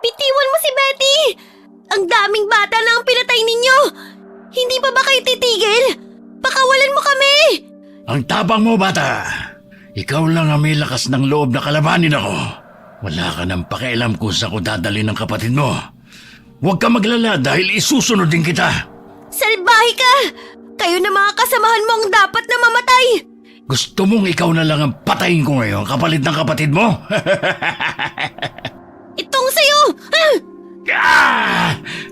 Bitiwan mo si Betty! Ang daming bata na ang pinatay ninyo! Hindi pa ba kayo titigil? Pakawalan mo kami! Ang tapang mo, bata! Ikaw lang ang may lakas ng loob na kalabanin ako. Wala ka nang pakialam kung saan ko dadalhin ng kapatid mo. Huwag ka maglala dahil isusunod din kita. Salbahe ka! Kayo na mga kasamahan mo ang dapat na mamatay! Gusto mong ikaw na lang ang patayin ko ngayon kapalit ng kapatid mo? Itong sa'yo!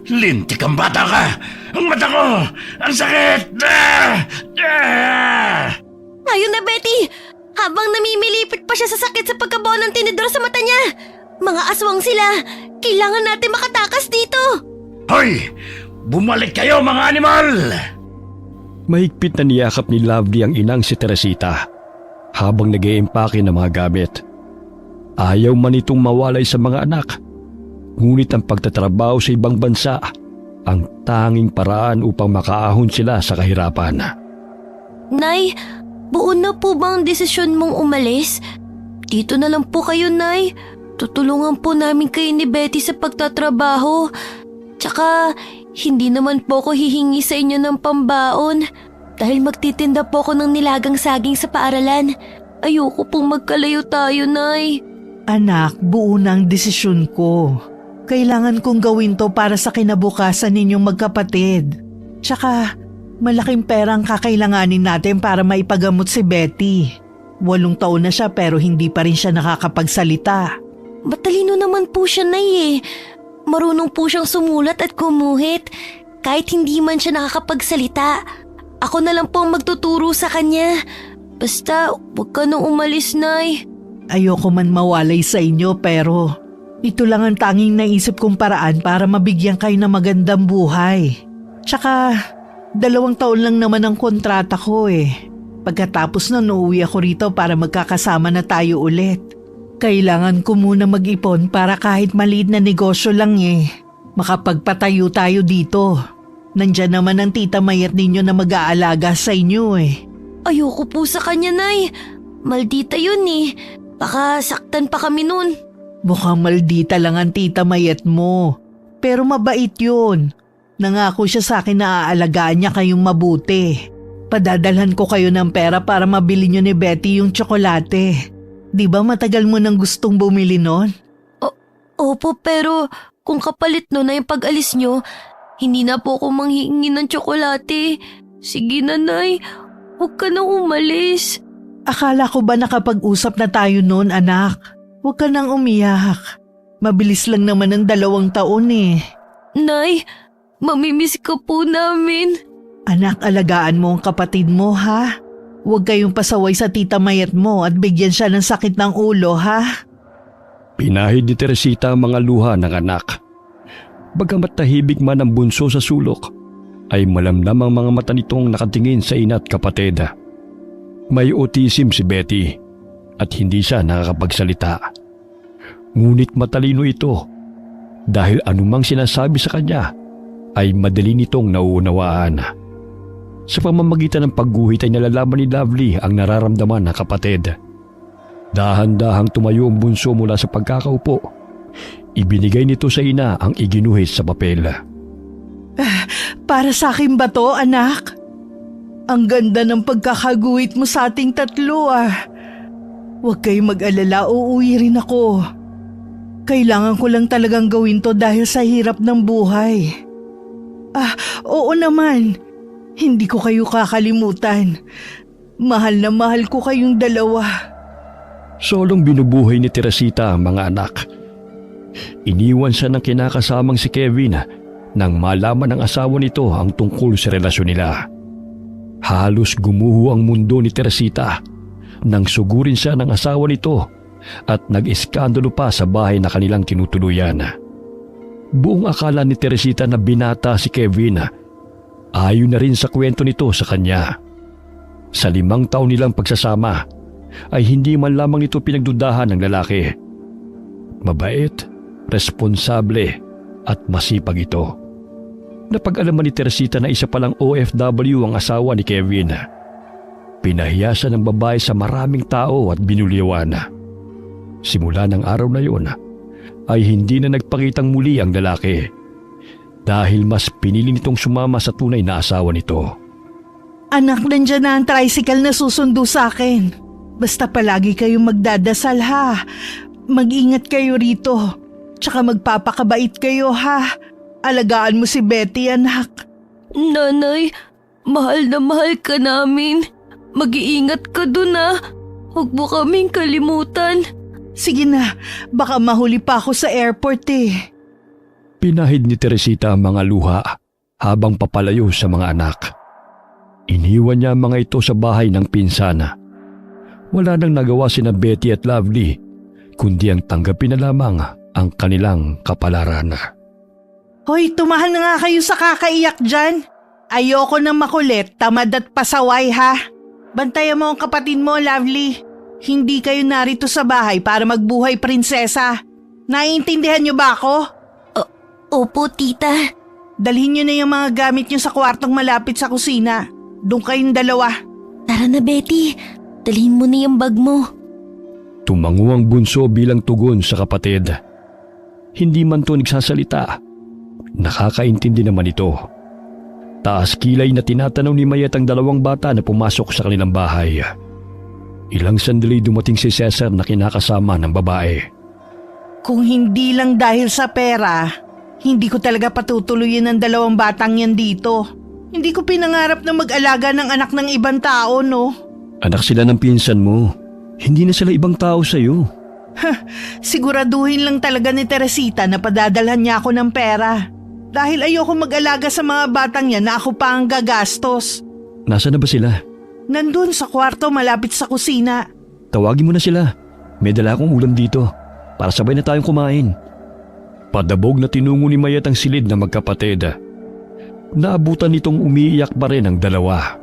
Lintik ang bata ka! Ang mata ko! Ang sakit! Ayun na, Betty! Habang namimilipit pa siya sa sakit sa pagkabaw ng tinidor sa mata niya. Mga aswang sila! Kailangan natin makatakas dito! Hoy! Bumalik kayo mga animal! Mahigpit na niyakap ni Lovely ang inang si Teresita habang nag-iimpake ng mga gamit. Ayaw man itong mawalay sa mga anak, ngunit ang pagtatrabaho sa ibang bansa ang tanging paraan upang makaahon sila sa kahirapan. Nay, buo na po ba ang desisyon mong umalis? Dito na lang po kayo, Nay. Tutulungan po namin kayo ni Betty sa pagtatrabaho. Tsaka, hindi naman po ako hihingi sa inyo ng pambaon dahil magtitinda po ako ng nilagang saging sa paaralan. Ayoko pong magkalayo tayo, Nay. Anak, buo na ang desisyon ko. Kailangan kong gawin to para sa kinabukasan ninyong magkapatid. Tsaka, malaking perang kakailanganin natin para maipagamot si Betty. 8 taon na siya pero hindi pa rin siya nakakapagsalita. Matalino naman po siya, Nay eh. Marunong po siyang sumulat at kumuhit. Kahit hindi man siya nakakapagsalita, ako na lang po ang magtuturo sa kanya. Basta, huwag ka nang umalis, Nay. Ayoko man mawalay sa inyo pero ito lang ang tanging naisip kong paraan para mabigyan kayo ng magandang buhay. Tsaka, 2 taon lang naman ang kontrata ko eh. Pagkatapos nun, uuwi ako rito para magkakasama na tayo ulit. Kailangan ko muna mag-ipon para kahit maliit na negosyo lang eh. Makapagpatayo tayo dito. Nandyan naman ang tita mayat ninyo na mag-aalaga sa inyo eh. Ayoko po sa kanya, Nay. Maldita yun eh. Baka saktan pa kami nun. Mukhang maldita lang ang tita mayat mo. Pero mabait yun. Nangako siya sa akin na aalagaan niya kayong mabuti. Padadalhan ko kayo ng pera para mabili niyo ni Betty yung tsokolate. Di ba matagal mo nang gustong bumili nun? Opo, pero kung kapalit no na yung pag-alis nyo, hindi na po ako manghihingi ng tsokolate. Sige na, Nay. Huwag ka na umalis. Akala ko ba nakapag-usap na tayo noon, anak? Huwag ka nang umiyak. Mabilis lang naman ang 2 taon eh. Nay, mamimiss ka po namin. Anak, alagaan mo ang kapatid mo, ha? Huwag kayong pasaway sa tita mayat mo at bigyan siya ng sakit ng ulo, ha? Pinahid ni Teresita ang mga luha ng anak. Bagamat tahimik man ang bunso sa sulok, ay malamlam ang mga mata nitong nakatingin sa ina at kapatid. May autism si Betty at hindi siya nakakapagsalita. Ngunit matalino ito dahil anumang sinasabi sa kanya ay madali nitong nauunawaan. Sa pamamagitan ng pagguhit ay nalalaman ni Lovely ang nararamdaman ng kapatid. Dahan-dahang tumayo ang bunso mula sa pagkakaupo. Ibinigay nito sa ina ang iginuhit sa papel. Para sa akin ba to, anak? Ang ganda ng pagkakaguhit mo sa ating 3 ah. Huwag kayong mag-alala, uuwi rin ako. Kailangan ko lang talagang gawin to dahil sa hirap ng buhay. Oo naman. Hindi ko kayo kakalimutan. Mahal na mahal ko kayong 2. Solong binubuhay ni Teresita ang mga anak. Iniwan siya ng kinakasamang si Kevin nang malaman ng asawa nito ang tungkol sa relasyon nila. Halos gumuho ang mundo ni Teresita nang sugurin siya ng asawa nito at nag-iskandalo pa sa bahay na kanilang tinutuluyan. Buong akala ni Teresita na binata si Kevin. Ayon na rin sa kwento nito sa kanya. Sa 5 taon nilang pagsasama ay hindi man lamang ito pinagdudahan ng lalaki. Mabait, responsable at masipag ito. Napag-alaman ni Teresita na isa palang OFW ang asawa ni Kevin. Pinahiya siya ng babae sa maraming tao at binuliwan. Simula ng araw na yun, ay hindi na nagpakitang muli ang lalaki dahil mas pinili nitong sumama sa tunay na asawa nito. Anak, nandyan na ang tricycle na susundo sa akin. Basta palagi kayong magdadasal ha. Mag-ingat kayo rito. Tsaka magpapakabait kayo ha. Alagaan mo si Betty, anak. Nanay, mahal na mahal ka namin. Mag-iingat ka dun ah. Huwag mo kaming kalimutan. Sige na, baka mahuli pa ako sa airport eh. Pinahid ni Teresita ang mga luha habang papalayo sa mga anak. Iniwan niya ang mga ito sa bahay ng pinsana. Wala nang nagawa sina Betty at Lovely, kundi ang tanggapin na lamang ang kanilang kapalaran. Hoy, tumahan na nga kayo sa kakaiyak dyan. Ayoko na makulit, tamad at pasaway ha. Bantayan mo ang kapatid mo, Lovely. Hindi kayo narito sa bahay para magbuhay prinsesa. Naiintindihan niyo ba ako? Opo, tita. Dalhin niyo na yung mga gamit niyo sa kwartong malapit sa kusina. Doon kayong dalawa. Tara na, Betty. Dalhin mo na yung bag mo. Tumango ang bunso bilang tugon sa kapatid. Hindi man to nagsasalita. Nakakaintindi naman ito. Taas kilay na tinatanaw ni Mayet ang dalawang bata na pumasok sa kanilang bahay. Ilang sandali dumating si Cesar na kinakasama ng babae. Kung hindi lang dahil sa pera, hindi ko talaga patutuloyin ang dalawang batang yan dito. Hindi ko pinangarap na mag-alaga ng anak ng ibang tao, no? Anak sila ng pinsan mo. Hindi na sila ibang tao sa'yo. Siguraduhin lang talaga ni Teresita na padadalhan niya ako ng pera. Dahil ayoko mag-alaga sa mga batang yan na ako pa ang gagastos. Nasaan na ba sila? Nandun sa kwarto malapit sa kusina. Tawagin mo na sila. May dala akong ulam dito para sabay na tayong kumain. Padabog na tinungo ni Mayet ang silid na magkapatid. Naabutan nitong umiiyak pa rin ang dalawa.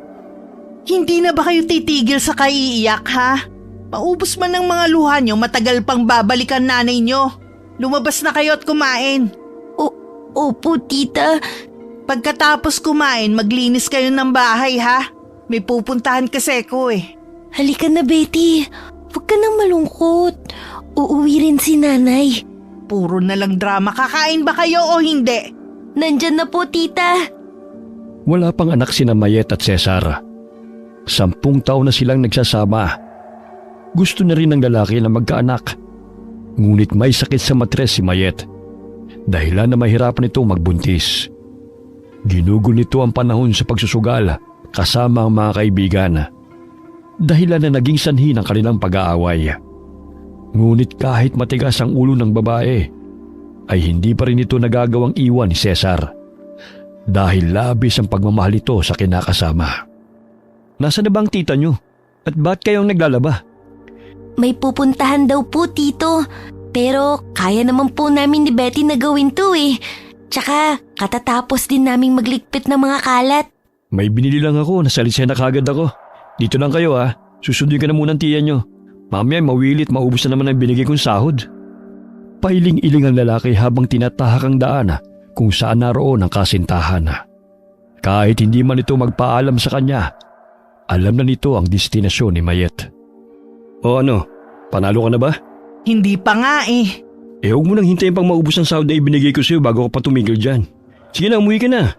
Hindi na ba kayo titigil sa kaiiyak ha? Paubos man ng mga luha nyo, matagal pang babalikan nanay nyo. Lumabas na kayo at kumain. Opo, tita. Pagkatapos kumain, maglinis kayo ng bahay ha? May pupuntahan kasi ko eh. Halika na, Betty. Huwag ka nang malungkot. Uuwi rin si nanay. Puro na lang drama. Kakain ba kayo o hindi? Nandyan na po, tita. Wala pang anak sina Mayet at Cesar. 10 taon na silang nagsasama. Gusto na rin ng lalaki na magkaanak. Ngunit may sakit sa matres si Mayet. Dahilan na mahirapan itong magbuntis. Ginugol nito ang panahon sa pagsusugal kasama ang mga kaibigan. Dahilan na naging sanhi ng kanilang pag-aaway. Ngunit kahit matigas ang ulo ng babae, ay hindi pa rin ito nagagawang iwan ni Cesar. Dahil labis ang pagmamahal ito sa kinakasama. Nasaan na ba ang tita nyo? At ba't kayong naglalaba? May pupuntahan daw po, tito. Pero kaya naman po namin ni Betty na gawin to eh. Tsaka katatapos din naming magligpit ng mga kalat. May binili lang ako, nasalisya na kagad ako. Dito lang kayo ha, susundin ka na muna ang tiya nyo. Mamaya mawilit, maubos na naman ang binigay kong sahod. Pailing-iling ang lalaki habang tinatahak ang daan kung saan naroon ang kasintahan. Kahit hindi man ito magpaalam sa kanya, alam na nito ang destinasyon ni Mayet. O ano, panalo ka na ba? Hindi pa nga eh. Huwag mo nang hintayin pang maubos ang sahod na ibinigay ko sa'yo bago ka pa tumigil dyan. Sige na, umuwi ka na.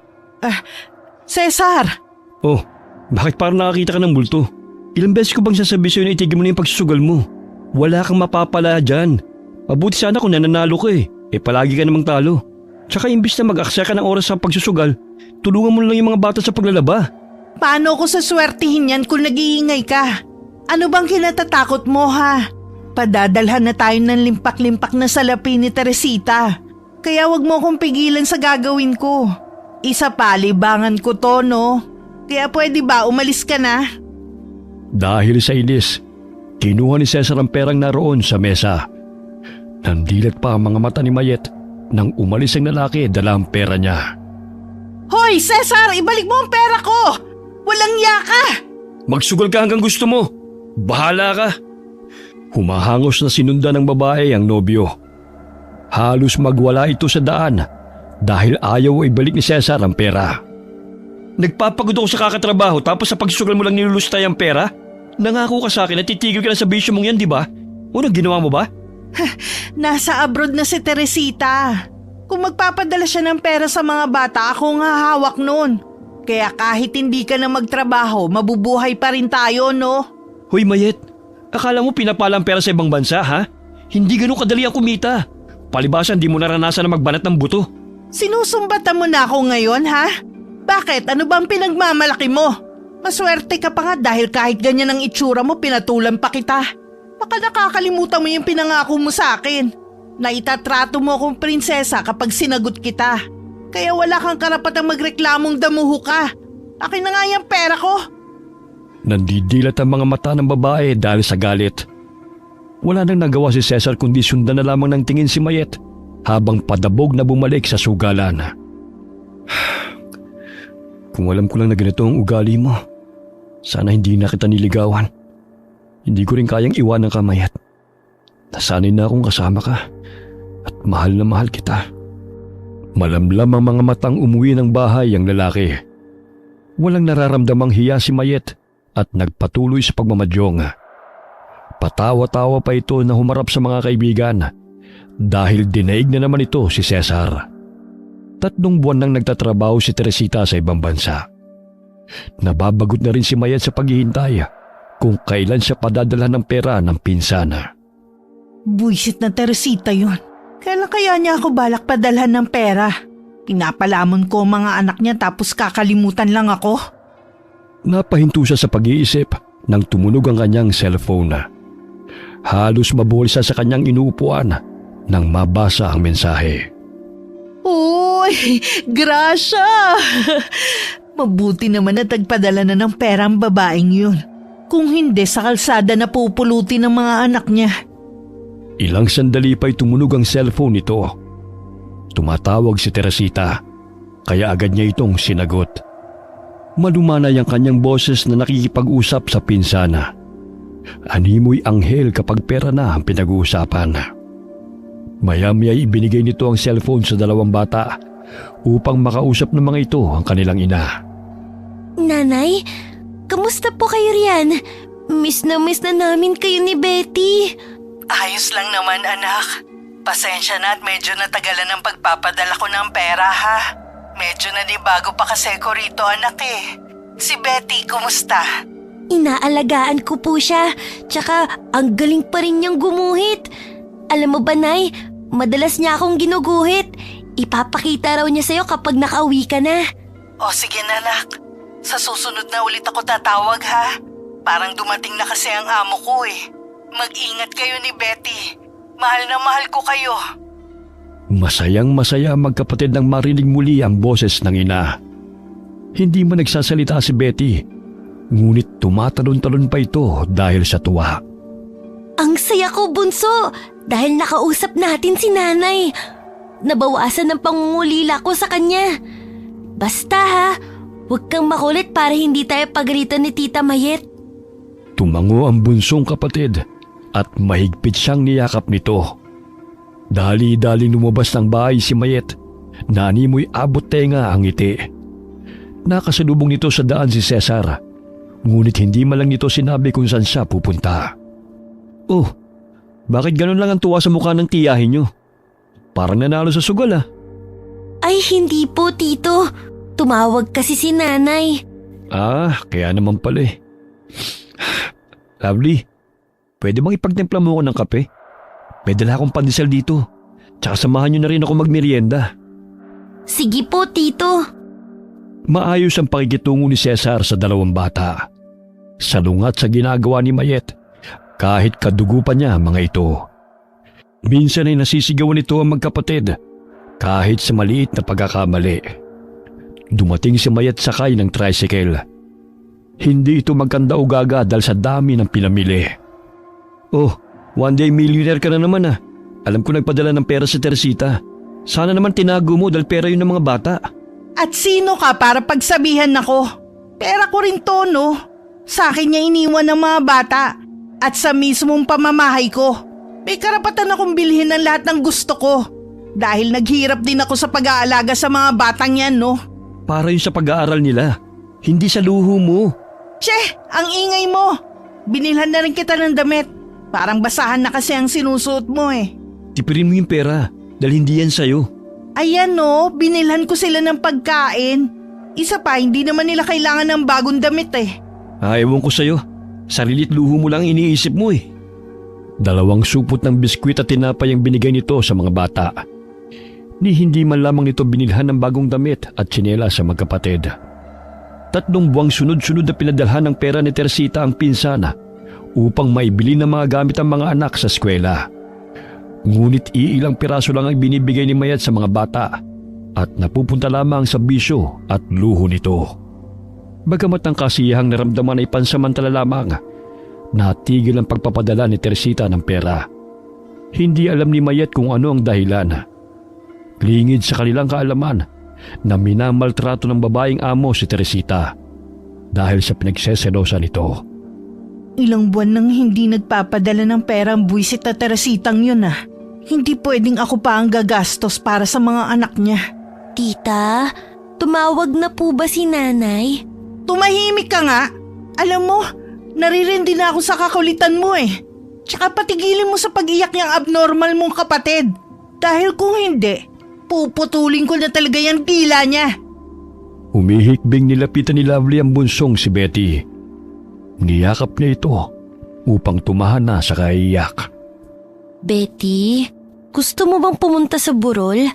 Cesar! Oh, bakit parang nakakita ka ng multo? Ilang beses ko bang sasabi sa'yo na itigil mo na yung pagsusugal mo? Wala kang mapapala dyan. Mabuti sana kung nananalo ka eh. Palagi ka namang talo. Tsaka imbis na mag-aksaya ka ng oras sa pagsusugal, tulungan mo lang yung mga bata sa paglalaba. Paano ko saswertihin yan kung nag-iingay ka? Ano bang kinatatakot mo ha? Padadalhan na tayo ng limpak-limpak na salapi ni Teresita. Kaya wag mo akong pigilan sa gagawin ko. Isa pa, libangan ko to, no? Kaya pwede ba umalis ka na? Dahil sa inis, kinuha ni Cesar ang perang naroon sa mesa. Nandilat pa ang mga mata ni Mayet nang umalis ang lalaki dala ang pera niya. Hoy, Cesar! Ibalik mo ang pera ko! Walang yaka! Magsugal ka hanggang gusto mo. Bahala ka. Humahangos na sinundan ng babae ang nobyo. Halos magwala ito sa daan dahil ayaw ibalik ni Cesar ang pera. Nagpapagod ako sa kakatrabaho tapos sa pagsusugal mo lang nilulustay ang pera? Nangako ka sa akin na titigil ka na sa bisyo mong yan, di ba? Unang ginawa mo ba? Nasa abroad na si Teresita. Kung magpapadala siya ng pera sa mga bata, ako ang hahawak nun. Kaya kahit hindi ka na magtrabaho, mabubuhay pa rin tayo, no? Hoy Mayet, akala mo pinapalang pera sa ibang bansa ha? Hindi ganun kadali ang kumita. Palibasan di mo naranasan na magbanat ng buto. Sinusumbatan mo na ako ngayon, ha? Bakit? Ano bang pinagmamalaki mo? Maswerte ka pa nga dahil kahit ganyan ang itsura mo, pinatulan pa kita. Baka nakakalimutan mo yung pinangako mo sa akin. Na itatrato mo akong prinsesa kapag sinagot kita. Kaya wala kang karapatang magreklamong damuho ka. Akin na nga yung pera ko. Nandidilat ang mga mata ng babae dahil sa galit. Wala nang nagawa si Cesar kundi sundan na lamang ng tingin si Mayet habang padabog na bumalik sa sugalan. Kung alam ko lang na ganito ang ugali mo, sana hindi na kita niligawan. Hindi ko rin kayang iwanan ka, Mayet. Nasanay na akong kasama ka at mahal na mahal kita. Malamlam ang mga matang umuwi ng bahay ang lalaki. Walang nararamdamang hiya si Mayet at nagpatuloy sa pagmamadyong. Patawa-tawa pa ito na humarap sa mga kaibigan dahil dinaig na naman ito si Cesar. 3 buwan nang nagtatrabaho si Teresita sa ibang bansa. Nababagot na rin si Mayet sa paghihintay kung kailan siya padadala ng pera ng pinsana. Buisit na Teresita yun. Kailan kaya niya ako balak padalhan ng pera? Pinapalamon ko ang mga anak niya tapos kakalimutan lang ako. Napahinto siya sa pag-iisip nang tumunog ang kanyang cellphone. Halos mabulsa sa kanyang inuupuan nang mabasa ang mensahe. Uy, Gracia! Mabuti naman na tagpadala na ng pera ang babaeng yun. Kung hindi, sa kalsada na pupulutin ng mga anak niya. Ilang sandali pa'y tumunog ang cellphone nito. Tumatawag si Teresita, kaya agad niya itong sinagot. Malumanay ang kanyang boses na nakikipag-usap sa pinsana. Animoy anghel kapag pera na ang pinag-uusapan. Maya-maya ibinigay nito ang cellphone sa 2 bata upang makausap ng mga ito ang kanilang ina. Nanay, kamusta po kayo riyan? Miss na namin kayo ni Betty. Ayos lang naman, anak. Pasensya na at medyo natagalan ang pagpapadala ko ng pera, ha? Medyo bago pa kasi ko rito, anak eh. Si Betty, kumusta? Inaalagaan ko po siya, tsaka ang galing pa rin niyang gumuhit. Alam mo ba, Nay, madalas niya akong ginuguhit. Ipapakita raw niya sa'yo kapag nakauwi ka na. O sige na, anak. Sa susunod na ulit ako tatawag, ha? Parang dumating na kasi ang amo ko eh. Mag-ingat kayo ni Betty. Mahal na mahal ko kayo. Masayang-masaya ang magkapatid nang marinig muli ang boses ng ina. Hindi man nagsasalita si Betty, ngunit tumatalon-talon pa ito dahil sa tuwa. Ang saya ko, Bunso, dahil nakausap natin si Nanay. Nabawasan ang pangungulila ko sa kanya. Basta ha, huwag kang makulit para hindi tayo pagalitan ni Tita Mayet. Tumango ang bunsong kapatid at mahigpit siyang niyakap nito. Dali-dali lumabas ng bahay si Mayet na animoy abot tenga ang ngiti. Nakasalubong nito sa daan si Cesar, ngunit hindi man lang nito sinabi kung saan siya pupunta. Oh, bakit ganun lang ang tuwa sa mukha ng tiyahin niyo? Parang nanalo sa sugal ah. Ay hindi po, Tito. Tumawag kasi si Nanay. Ah, kaya naman pala eh. Lovely, pwede bang ipagtimpla mo ako ng kape? May dala akong pandesal dito. Tsaka samahan niyo na rin ako magmerienda. Sige po, Tito. Maayos ang pakikitungo ni Cesar sa 2 bata. Salungat sa ginagawa ni Mayet, kahit kadugo pa niya mga ito. Minsan ay nasisigawan nito ang magkapatid, kahit sa maliit na pagkakamali. Dumating si Mayet sakay ng tricycle. Hindi ito magkanda-ugaga dahil sa dami ng pinamili. Oh, one day millionaire ka na naman ah. Alam ko nagpadala ng pera sa Teresita. Sana naman tinago mo dahil pera yun ng mga bata. At sino ka para pagsabihan ako? Pera ko rin to, no? Sa akin niya iniwan ng mga bata. At sa mismong pamamahay ko. May karapatan akong bilhin ng lahat ng gusto ko. Dahil naghirap din ako sa pag-aalaga sa mga batang yan, no? Para yun sa pag-aaral nila. Hindi sa luho mo. Che, ang ingay mo. Binilhan na rin kita ng damit. Parang basahan na kasi ang sinusuot mo eh. Tipirin mo yung pera dahil hindi yan sa'yo. Ayan no, binilhan ko sila ng pagkain. Isa pa, hindi naman nila kailangan ng bagong damit eh. Ewan ko sa'yo. Sarilit luho mo lang iniisip mo eh. 2 supot ng biskwit at tinapay ang binigay nito sa mga bata. Ni hindi man lamang nito binilhan ng bagong damit at tsinelas sa magkapatid. 3 buwang sunod-sunod na pinadalhan ng pera ni Teresita ang pinsana upang maibili ng mga gamit ang mga anak sa eskwela. Ngunit iilang piraso lang ang binibigay ni Mayat sa mga bata at napupunta lamang sa bisyo at luho nito. Bagamat ang kasiyahang naramdaman ay pansamantala lamang, natigil ang pagpapadala ni Teresita ng pera. Hindi alam ni Mayat kung ano ang dahilan. Lingid sa kanilang kaalaman na minamaltrato ng babaeng amo si Teresita dahil sa pinagseselosa nito. Ilang buwan nang hindi nagpapadala ng pera ang buwisit na Teresitang yun ah. Hindi pwedeng ako pa ang gagastos para sa mga anak niya. Tita, tumawag na po ba si nanay? Tumahimik ka nga. Alam mo, naririndi na ako sa kakulitan mo eh. Tsaka patigilin mo sa pag-iyak niyang abnormal mong kapatid. Dahil kung hindi, puputulin ko na talaga yung dila niya. Humihikbing nilapitan ni Lovely ang bunsong si Betty. Niyakap niya ito upang tumahan na sa kaiyak. Betty, gusto mo bang pumunta sa burol?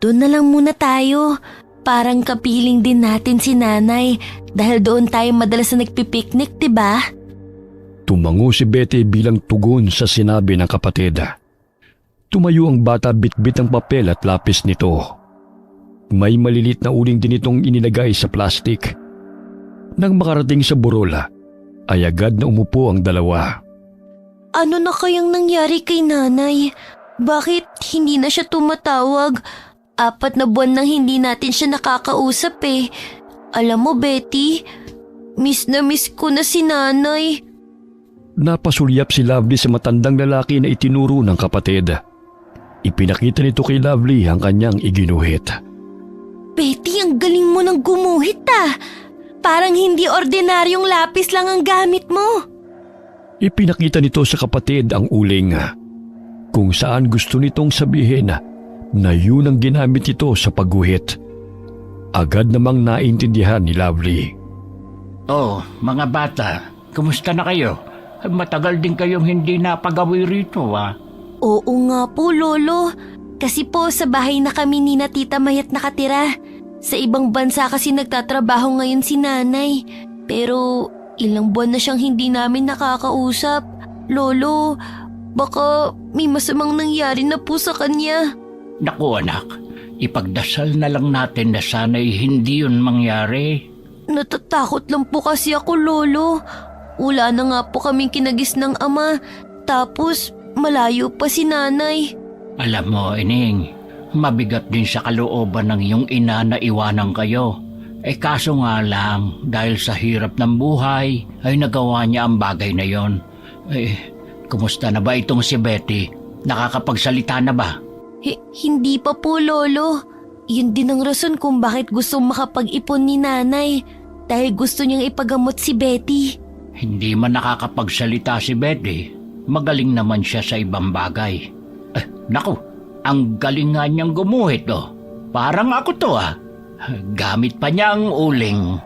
Doon na lang muna tayo. Parang kapiling din natin si nanay dahil doon tayo madalas na nagpipiknik, diba? Tumango si Betty bilang tugon sa sinabi ng kapatid. Tumayo ang bata bitbit ang papel at lapis nito. May malilit na uling din itong inilagay sa plastik. Nang makarating sa burol, ay agad na umupo ang dalawa. Ano na kayang nangyari kay nanay? Bakit hindi na siya tumatawag? 4 na buwan nang hindi natin siya nakakausap eh. Alam mo, Betty, miss na miss ko na si nanay. Napasulyap si Lovely sa matandang lalaki na itinuro ng kapatid. Ipinakita nito kay Lovely ang kanyang iginuhit. Betty, ang galing mo ng gumuhit ah. Parang hindi ordinaryong lapis lang ang gamit mo. Ipinakita nito sa kapatid ang uling. Kung saan gusto nitong sabihin na yun ang ginamit nito sa pagguhit. Agad namang naintindihan ni Lovely. Oh, mga bata, kumusta na kayo? Matagal din kayong hindi napagawi rito ah. Oo nga po, Lolo. Kasi po sa bahay na kami ni na Tita Mayat nakatira. Sa ibang bansa kasi nagtatrabaho ngayon si nanay. Pero ilang buwan na siyang hindi namin nakakausap. Lolo, baka may masamang nangyari na po sa kanya. Naku anak, ipagdasal na lang natin na sana'y hindi yun mangyari. Natatakot lang po kasi ako, Lolo. Wala na nga po kaming kinagis ng ama. Tapos malayo pa si nanay. Alam mo, Ining, mabigat din sa kalooban ng iyong ina na iwanan kayo. Kaso nga lang, dahil sa hirap ng buhay, ay nagawa niya ang bagay na yon. Kumusta na ba itong si Betty? Nakakapagsalita na ba? Hindi pa po, Lolo. Yun din ang rason kung bakit gusto makapag-ipon ni nanay. Dahil gusto niyang ipagamot si Betty. Hindi man nakakapagsalita si Betty, magaling naman siya sa ibang bagay. Naku, ang galing nga niyang gumuhit oh. Parang ako to ah. Gamit pa niya ang uling.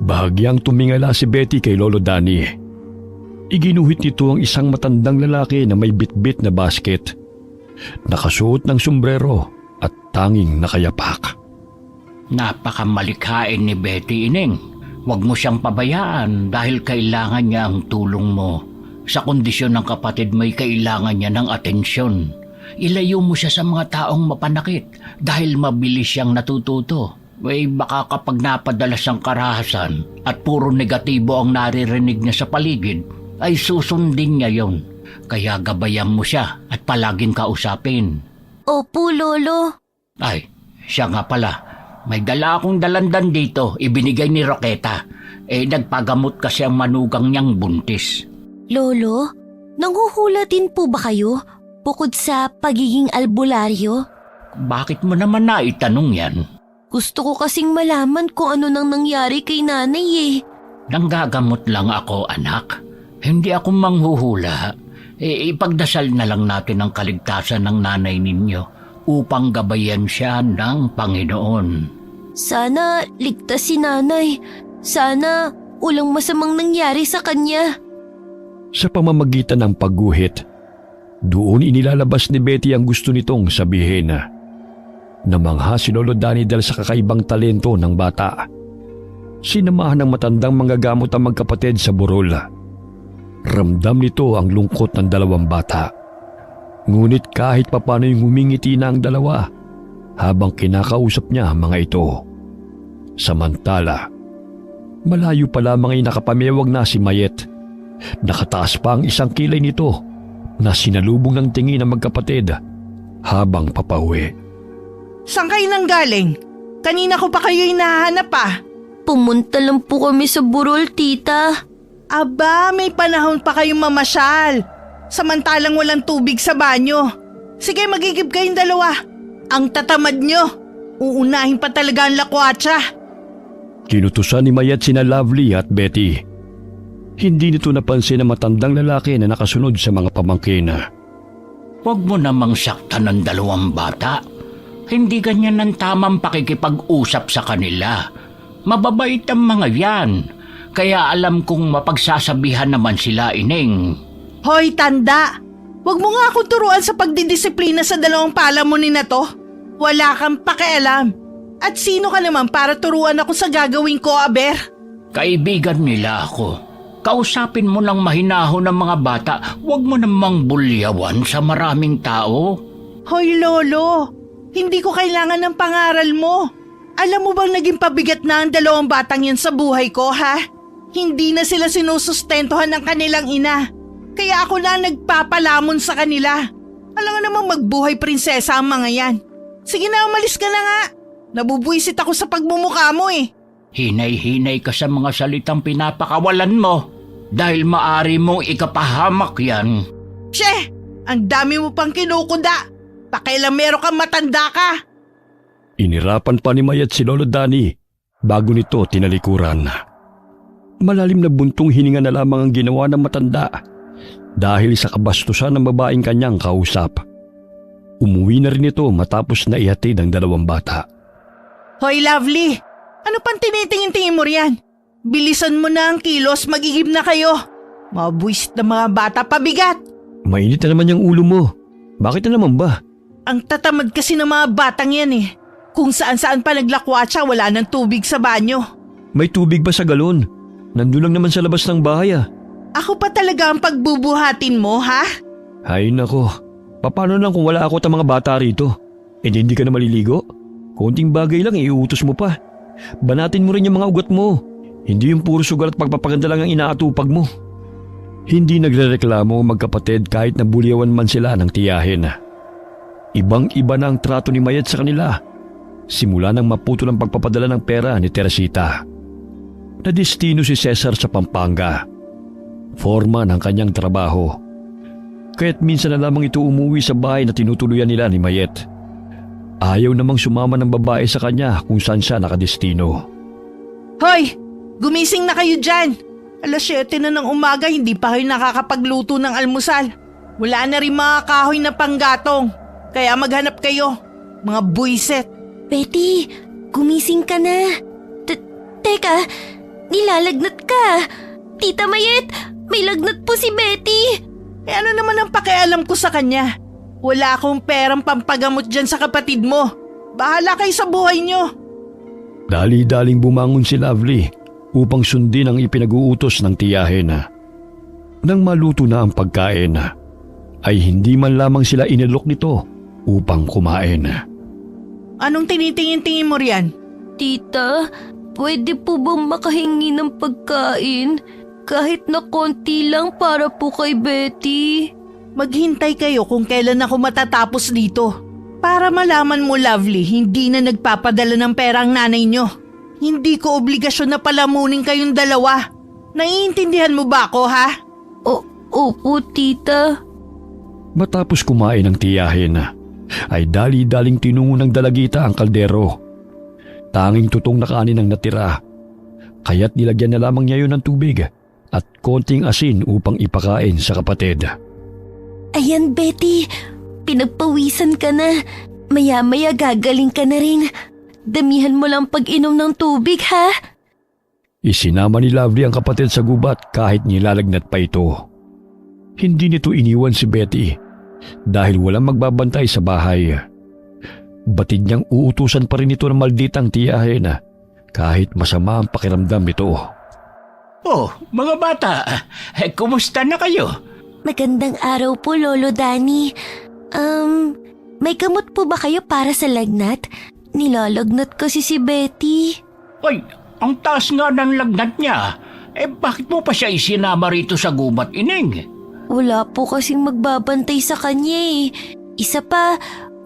Bahagyang tumingala si Betty kay Lolo Danny. Iginuhit nito ang isang matandang lalaki na may bitbit na basket. Nakasuot ng sombrero at tanging nakayapak. Napakamalikhain ni Betty, Ining. Huwag mo siyang pabayaan dahil kailangan niya ang tulong mo. Sa kondisyon ng kapatid mo'y kailangan niya ng atensyon. Ilayo mo siya sa mga taong mapanakit dahil mabilis siyang natututo. Baka kapag napadala siyang karahasan at puro negatibo ang naririnig niya sa paligid, ay susundin niya yon. Kaya gabayan mo siya at palaging kausapin. Opo, Lolo. Ay, siya nga pala. May dala akong dalandan dito, ibinigay ni Roqueta. Nagpagamot kasi ang manugang niyang buntis. Lolo, nanghuhula din po ba kayo? Bukod sa pagiging albularyo? Bakit mo naman naitanong yan? Gusto ko kasing malaman kung ano nang nangyari kay nanay eh. Nanggagamot lang ako, anak. Hindi ako manghuhula. ipagdasal na lang natin ang kaligtasan ng nanay ninyo upang gabayan siya ng Panginoon. Sana ligtas si nanay. Sana walang masamang nangyari sa kanya. Sa pamamagitan ng pagguhit, doon inilalabas ni Betty ang gusto nitong sabihin. Namangha si Lolo Danny dahil sa kakaibang talento ng bata. Sinamahan ng matandang manggagamot ang magkapatid sa burol. Ramdam nito ang lungkot ng dalawang bata. Ngunit kahit papano'y ngumingiti na ang dalawa habang kinakausap niya ang mga ito. Samantala, malayo pa lamang ay nakapamewag na si Mayet. Nakataas pa ang isang kilay nito na sinalubong ng tingin ng magkapatid habang papauwi. Saan kayo nang galing? Kanina ko pa kayo hinahanap pa. Pumunta lang po kami sa burol, tita. Aba, may panahon pa kayong mamasyal. Samantalang walang tubig sa banyo. Sige, magigib kayong dalawa. Ang tatamad nyo. Uunahin pa talaga ang lakwatsa. Kinutusan ni Mayet sina Lovely at Betty. Hindi nito napansin ang matandang lalaki na nakasunod sa mga pamangkin. Huwag mo namang saktan ng dalawang bata. Hindi ganyan ang tamang pakikipag-usap sa kanila. Mababait ang mga yan. Kaya alam kong mapagsasabihan naman sila, Ining. Hoy, tanda! Huwag mo nga akong turuan sa pagdidisiplina sa dalawang palamunin na to. Wala kang pakialam. At sino ka naman para turuan ako sa gagawin ko, Aber? Kaibigan nila ako. Kausapin mo ng mahinahon ng mga bata. Huwag mo namang bulyawan sa maraming tao. Hoy, Lolo! Hindi ko kailangan ng pangaral mo. Alam mo bang naging pabigat na ang dalawang batang yan sa buhay ko, ha? Hindi na sila sinusustentuhan ng kanilang ina. Kaya ako na nagpapalamon sa kanila. Alam nga namang magbuhay prinsesa ang mga yan. Sige na, umalis ka na nga. Nabubuisit ako sa pagmumukha mo eh. Hinay-hinay ka sa mga salitang pinapakawalan mo. Dahil maari mong ikapahamak yan. She! Ang dami mo pang kinukuda. Pakailamero kang matanda ka. Inirapan pa ni Mayet si Lolo Danny bago nito tinalikuran. Malalim na buntong hininga na lamang ang ginawa ng matanda dahil sa kabastusan ng babaeng kanyang kausap. Umuwi na rin ito matapos na ihatid ang dalawang bata. Hoy, Lovely! Ano pang tinitingin-tingin mo riyan? Bilisan mo na ang kilos, magigib na kayo. Mabuisit na mga bata, pabigat. Mainit na naman yung ulo mo. Bakit na naman ba? Ang tatamad kasi ng mga batang yan eh. Kung saan-saan pa naglakwatsa, wala ng tubig sa banyo. May tubig ba sa galon? Nandun lang naman sa labas ng bahay ah. Ako pa talaga ang pagbubuhatin mo, ha? Ay nako, paano lang kung wala ako at mga bata rito? E hindi ka na maliligo? Konting bagay lang iuutos mo pa. Banatin mo rin yung mga ugat mo. Hindi yung puro sugal at pagpapaganda lang ang inaatupag mo. Hindi nagrereklamo ang magkapatid kahit nabulyawan man sila ng tiyahin. Ibang-iba na ang trato ni Mayet sa kanila. Simula nang maputol ang pagpapadala ng pera ni Teresita. Nadestino si Cesar sa Pampanga. Foreman ang kanyang trabaho. Kaya't minsan na lamang ito umuwi sa bahay na tinutuluyan nila ni Mayet. Ayaw namang sumama ng babae sa kanya kung saan siya nakadestino. Hoy! Gumising na kayo dyan! 7:00 na ng umaga, hindi pa kayo nakakapagluto ng almusal. Wala na rin mga kahoy na panggatong. Kaya maghanap kayo, mga buiset. Betty, gumising ka na. Teka, nilalagnat ka. Tita Mayet, may lagnat po si Betty. Ano naman ang pakialam ko sa kanya? Wala akong perang pampagamot dyan sa kapatid mo. Bahala kayo sa buhay nyo. Dali-daling bumangon si Lovely upang sundin ang ipinag-uutos ng tiyahin. Nang maluto na ang pagkain, ay hindi man lamang sila inilok nito upang kumain. Anong tinitingin-tingin mo riyan? Tita, pwede po bang makahingi ng pagkain? Kahit na konti lang para po kay Betty. Maghintay kayo kung kailan ako matatapos dito. Para malaman mo, Lovely, hindi na nagpapadala ng pera ang nanay nyo. Hindi ko obligasyon na palamunin kayong dalawa. Naiintindihan mo ba ako, ha? Opo, tita. Matapos kumain ng tiyahin, ay dali-daling tinungo ng dalagita ang kaldero. Tanging tutong na kanin ang natira. Kaya't nilagyan na lamang niya yun ng tubig at konting asin upang ipakain sa kapatid. Ayan, Betty. Pinagpawisan ka na. Maya-maya gagaling ka na rin. Damihan mo lang pag-inom ng tubig, ha? Isinama ni Lovely ang kapatid sa gubat kahit nilalagnat pa ito. Hindi nito iniwan si Betty dahil walang magbabantay sa bahay. Batid niyang uutusan pa rin ito ng malditang tiyahin kahit masama ang pakiramdam nito. Oh, mga bata, kumusta na kayo? Magandang araw po, Lolo Danny. May gamot po ba kayo para sa lagnat? Nilalagnat kasi si Betty. Ay, ang taas nga ng lagnat niya. Bakit mo pa siya isinama rito sa gubat, Ining? Wala po kasing magbabantay sa kanya eh. Isa pa,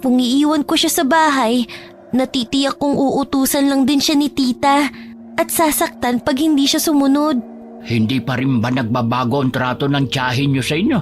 kung iiwan ko siya sa bahay, natitiyak kong uutusan lang din siya ni tita at sasaktan pag hindi siya sumunod. Hindi pa rin ba nagbabago ang trato ng tiyahin niyo sa inyo?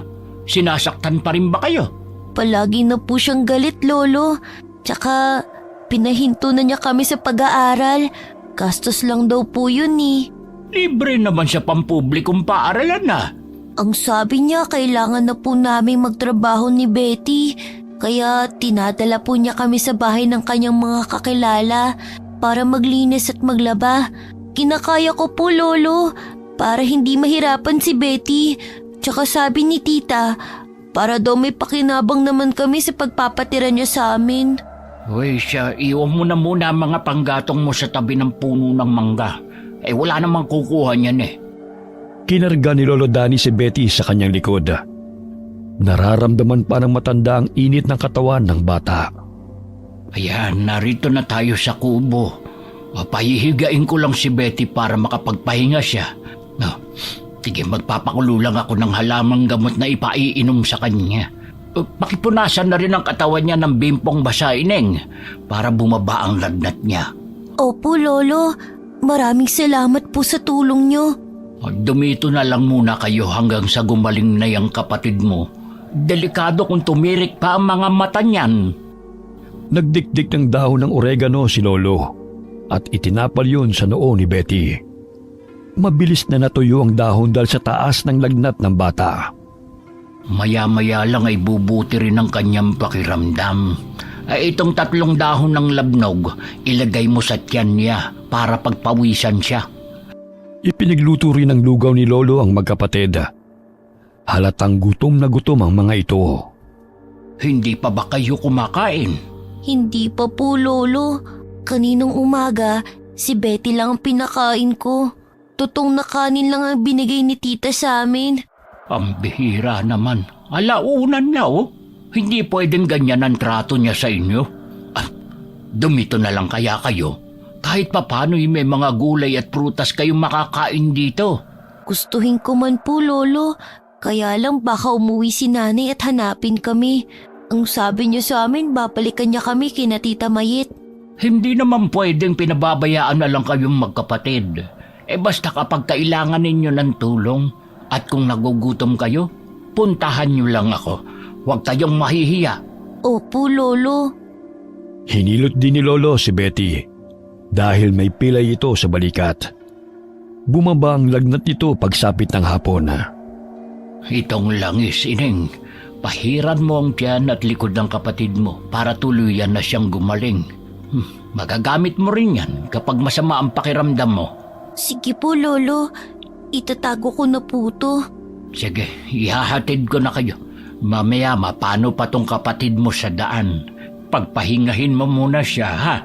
Sinasaktan pa rin ba kayo? Palagi na po siyang galit, Lolo. Tsaka, pinahinto na niya kami sa pag-aaral. Gastos lang daw po yun eh. Libre naman sa pampublikong paaralan na. Ang sabi niya, kailangan na po namin magtrabaho ni Betty. Kaya tinadala po niya kami sa bahay ng kanyang mga kakilala para maglinis at maglaba. Kinakaya ko po, Lolo, para hindi mahirapan si Betty. Tsaka sabi ni tita, para daw may pakinabang naman kami sa pagpapatira niya sa amin. Uy, siya, iwan mo na muna ang mga panggatong mo sa tabi ng puno ng mangga. Wala namang kukuha niyan eh. Kinarga ni Lolo Danny si Betty sa kanyang likod. Nararamdaman pa ng matanda ang init ng katawan ng bata. Ayan, narito na tayo sa kubo. Pahihigain ko lang si Betty para makapagpahinga siya. No, sige, magpapakulo lang ako ng halamang gamot na ipaiinom sa kanya. Pakipunasan na rin ang katawan niya ng bimpong basa, Ineng, para bumaba ang lagnat niya. Opo, Lolo. Maraming salamat po sa tulong niyo. Dumito na lang muna kayo hanggang sa gumaling na yung kapatid mo. Delikado kung tumirik pa ang mga mata niyan. Nagdikdik ng dahon ng oregano si Lolo at itinapal yun sa noo ni Betty. Mabilis na natuyo ang dahon dahil sa taas ng lagnat ng bata. Maya-maya lang ay bubuti rin ang kanyang pakiramdam. Itong 3 dahon ng labnog, ilagay mo sa tiyan niya para pagpawisan siya. Ipinagluto rin ng lugaw ni Lolo ang magkapatid. Halatang gutom na gutom ang mga ito. Hindi pa ba kayo kumakain? Hindi pa po, Lolo. Kaninong umaga, si Betty lang ang pinakain ko. Tutong na kanin lang ang binigay ni tita sa amin. Ang bihira naman. Alaunan na oh. Hindi pwedeng ganyan ang trato niya sa inyo. Dumito na lang kaya kayo. Kahit papano'y may mga gulay at prutas kayong makakain dito. Gustuhin ko man po, Lolo. Kaya lang baka umuwi si nanay at hanapin kami. Ang sabi niya sa amin, babalikan niya kami kina Tita Mayit. Hindi naman pwedeng pinababayaan na lang kayong magkapatid. Basta kapag kailangan ninyo ng tulong at kung nagugutom kayo, puntahan niyo lang ako. Huwag kayong mahihiya. Opo, Lolo. Hinilot din ni Lolo si Betty dahil may pilay ito sa balikat. Bumaba ang lagnat nito pagsapit ng hapon. Itong langis, Ineng. Pahiran mo ang tiyan at likod ng kapatid mo para tuluyan na siyang gumaling. Magagamit mo rin yan kapag masama ang pakiramdam mo. Sige po, Lolo. Itatago ko na po to. Sige, ihahatid ko na kayo. Mamaya mapano pa tong kapatid mo sa daan. Pagpahingahin mo muna siya, ha?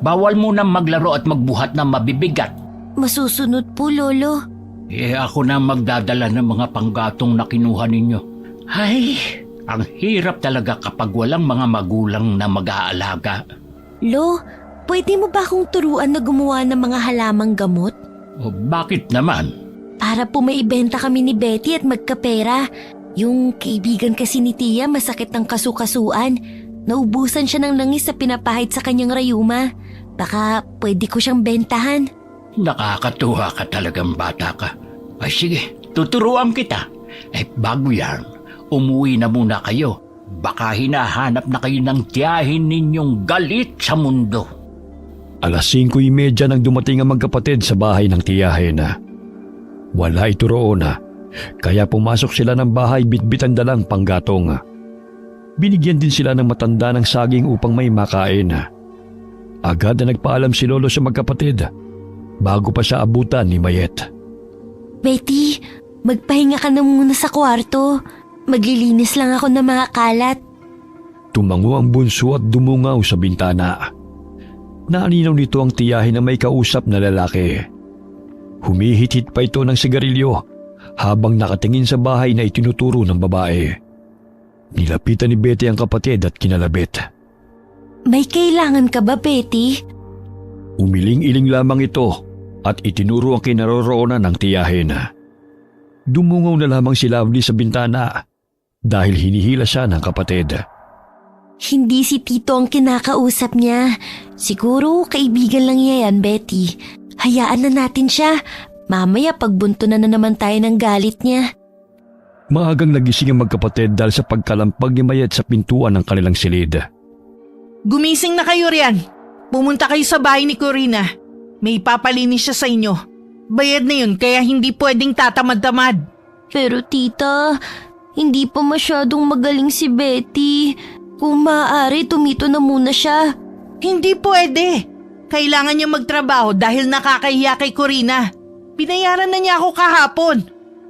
Bawal muna maglaro at magbuhat ng mabibigat. Masusunod po, Lolo. Ako na magdadala ng mga panggatong na kinuha ninyo. Ay, ang hirap talaga kapag walang mga magulang na mag-aalaga. Lo, pwede mo ba akong turuan na gumawa ng mga halamang gamot? Bakit naman? Para po maibenta kami ni Betty at magkapera. Yung kaibigan kasi ni Tia masakit ng kasukasuan. Naubusan siya ng langis sa pinapahid sa kanyang rayuma. Baka pwede ko siyang bentahan. Nakakatuwa ka talagang bata ka. Ay sige, tuturuan kita. Bago yan, umuwi na muna kayo. Baka hinahanap na kayo ng tiyahin ninyong galit sa mundo. 5:30 nang dumating ang magkapatid sa bahay ng tiyahin. Wala ito roon, kaya pumasok sila ng bahay bitbit ang dalang panggatong. Binigyan din sila ng matanda ng saging upang may makain. Agad na nagpaalam si Lolo sa magkapatid bago pa siya abutan ni Mayet. Betty, magpahinga ka na muna sa kwarto. Maglilinis lang ako ng mga kalat. Tumango ang bunso at dumungaw sa bintana. Naaninaw nito ang tiyahin na may kausap na lalaki. Humihit-hit pa ito ng sigarilyo habang nakatingin sa bahay na itinuturo ng babae. Nilapitan ni Betty ang kapatid at kinalabit. May kailangan ka ba, Betty? Umiling-iling lamang ito at itinuro ang kinaroroonan ng tiyahin. Dumungaw na lamang si Lovely sa bintana dahil hinihila siya ng kapatid. Hindi si Tito ang kinakausap niya. Siguro kaibigan lang niya yan, Betty. Hayaan na natin siya. Mamaya pagbunto na naman tayo ng galit niya. Maagang nagising ang magkapatid dahil sa pagkalampag ni Mayet sa pintuan ng kanilang silid. Gumising na kayo riyan. Pumunta kayo sa bahay ni Corina. May ipapalinis siya sa inyo. Bayad na yun kaya hindi pwedeng tatamad-tamad. Pero tita, hindi pa masyadong magaling si Betty. Kung maaari, tumito na muna siya. Hindi pwede. Kailangan niya magtrabaho dahil nakakahiya kay Corina. Binayaran na niya ako kahapon.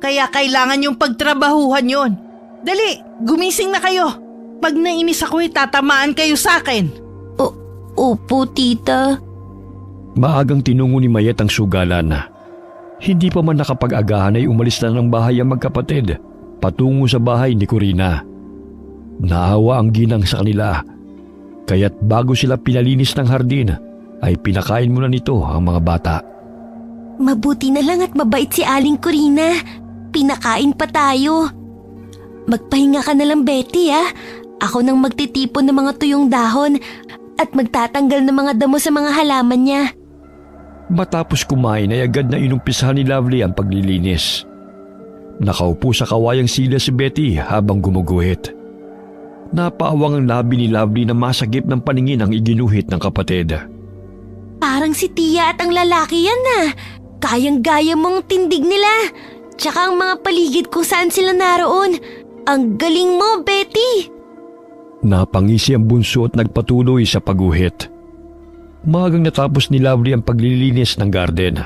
Kaya kailangan niyong pagtrabahuhan yon. Dali, gumising na kayo. Pag nainis ako, tatamaan kayo sa akin. Opo, tita. Maagang tinungo ni Mayet ang sugalan. Hindi pa man nakapag-agahan ay umalis na ng bahay ang magkapatid patungo sa bahay ni Corina. Naawa ang ginang sa kanila, kaya't bago sila pinalinis ng hardin ay pinakain muna nito ang mga bata. Mabuti na lang at mabait si Aling Corina. Pinakain pa tayo. Magpahinga ka na lang, Betty, ah. Ako nang magtitipon ng mga tuyong dahon at magtatanggal ng mga damo sa mga halaman niya. Matapos kumain ay agad na inumpisahan ni Lovely ang paglilinis. Nakaupo sa kawayang silya si Betty habang gumuguhit. Napaawang ang labi ni Lovely na masagip ng paningin ang iginuhit ng kapatid. Parang si Tia at ang lalaki yan na. Kayang-gaya mong tindig nila. Tsaka ang mga paligid kung saan sila naroon. Ang galing mo, Betty! Napangisi ang bunso at nagpatuloy sa pagguhit. Magang natapos ni Lovely ang paglilinis ng garden.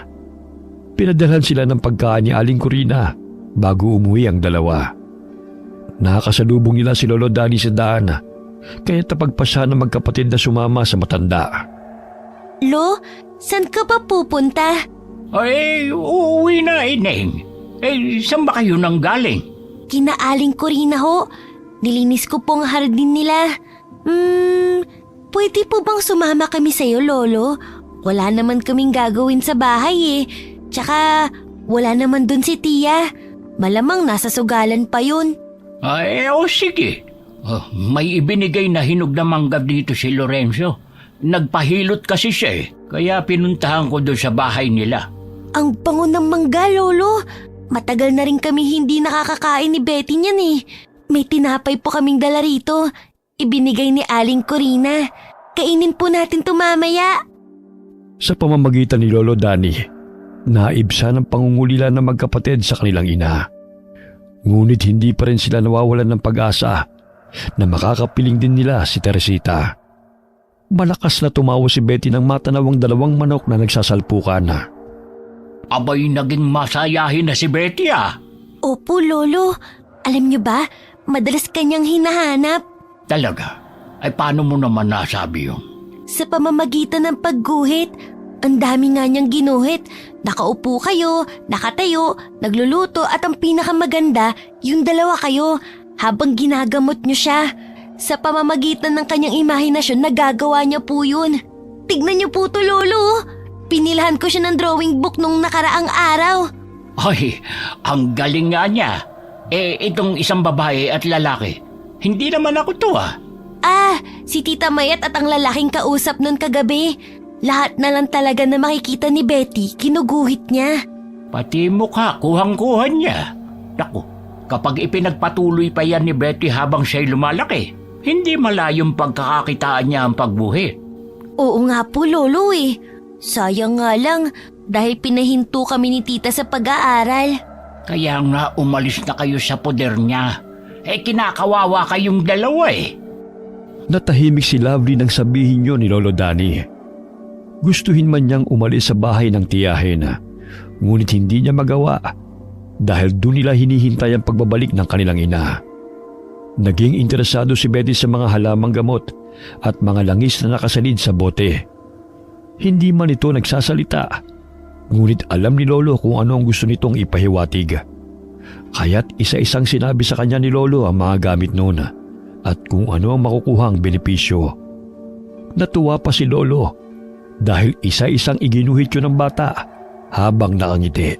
Pinadalhan sila ng pagkain ni Aling Corina bago umuwi ang dalawa. Nakasalubong nila si Lolo Danny sa daan, kaya napagpasya ng magkapatid na sumama sa matanda. Lo, saan ka ba pupunta? Ay, uuwi na, Ineng. Saan ba kayo nang galing? Kina Aling Corina ho. Nilinis ko po ang hardin nila. Pwede po bang sumama kami sa'yo, Lolo? Wala naman kaming gagawin sa bahay eh. Tsaka wala naman dun si Tia. Malamang nasa sugalan pa yun. Sige. May ibinigay na hinog na mangga dito si Lorenzo. Nagpahilot kasi siya eh. Kaya pinuntahan ko doon sa bahay nila. Ang bango ng mangga, Lolo. Matagal na rin kami hindi nakakakain ni Betty niyan eh. May tinapay po kaming dala rito. Ibinigay ni Aling Corina. Kainin po natin ito mamaya. Sa pamamagitan ni Lolo Danny, naibsa ng pangungulila ng magkapatid sa kanilang ina. Ngunit hindi pa rin sila nawawalan ng pag-asa na makakapiling din nila si Teresita. Malakas na tumawa si Betty nang matanawang dalawang manok na nagsasalpukan. Abay, naging masayahin na si Betty ah. Opo, Lolo. Alam niyo ba, madalas kanyang hinahanap. Talaga? Ay paano mo naman nasabi yun? Sa pamamagitan ng pagguhit, ang dami nga niyang ginuhit. Nakaupo kayo, nakatayo, nagluluto at ang pinakamaganda, yung dalawa kayo habang ginagamot niyo siya. Sa pamamagitan ng kanyang imahinasyon, nagagawa niya po yun. Tignan niyo po to, Lolo. Pinilahan ko siya ng drawing book nung nakaraang araw. Ay, ang galing nga niya. Itong isang babae at lalaki, hindi naman ako to ah. Si Tita Mayet at ang lalaking kausap nun kagabi. Lahat na lang talaga na makikita ni Betty, kinuguhit niya. Pati mukha, kuhang-kuhan niya. Naku, kapag ipinagpatuloy pa yan ni Betty habang siya'y lumalaki, hindi malayong pagkakakitaan niya ang pagbuhi. Oo nga po, Lolo eh. Sayang nga lang dahil pinahinto kami ni Tita sa pag-aaral. Kaya nga umalis na kayo sa poder niya. kinakawawa kayong dalawa eh. Natahimik si Lovely nang sabihin yun ni Lolo Danny. Gustuhin man niyang umalis sa bahay ng tiyahin, ngunit hindi niya magawa dahil doon nila hinihintay ang pagbabalik ng kanilang ina. Naging interesado si Betty sa mga halamang gamot at mga langis na nakasalid sa bote. Hindi man ito nagsasalita, ngunit alam ni Lolo kung ano ang gusto nitong ipahiwatig. Kaya't isa-isang sinabi sa kanya ni Lolo ang mga gamit noon at kung ano ang makukuhang benepisyo. Natuwa pa si Lolo dahil isa-isang iginuhit yun ng bata habang nakangiti.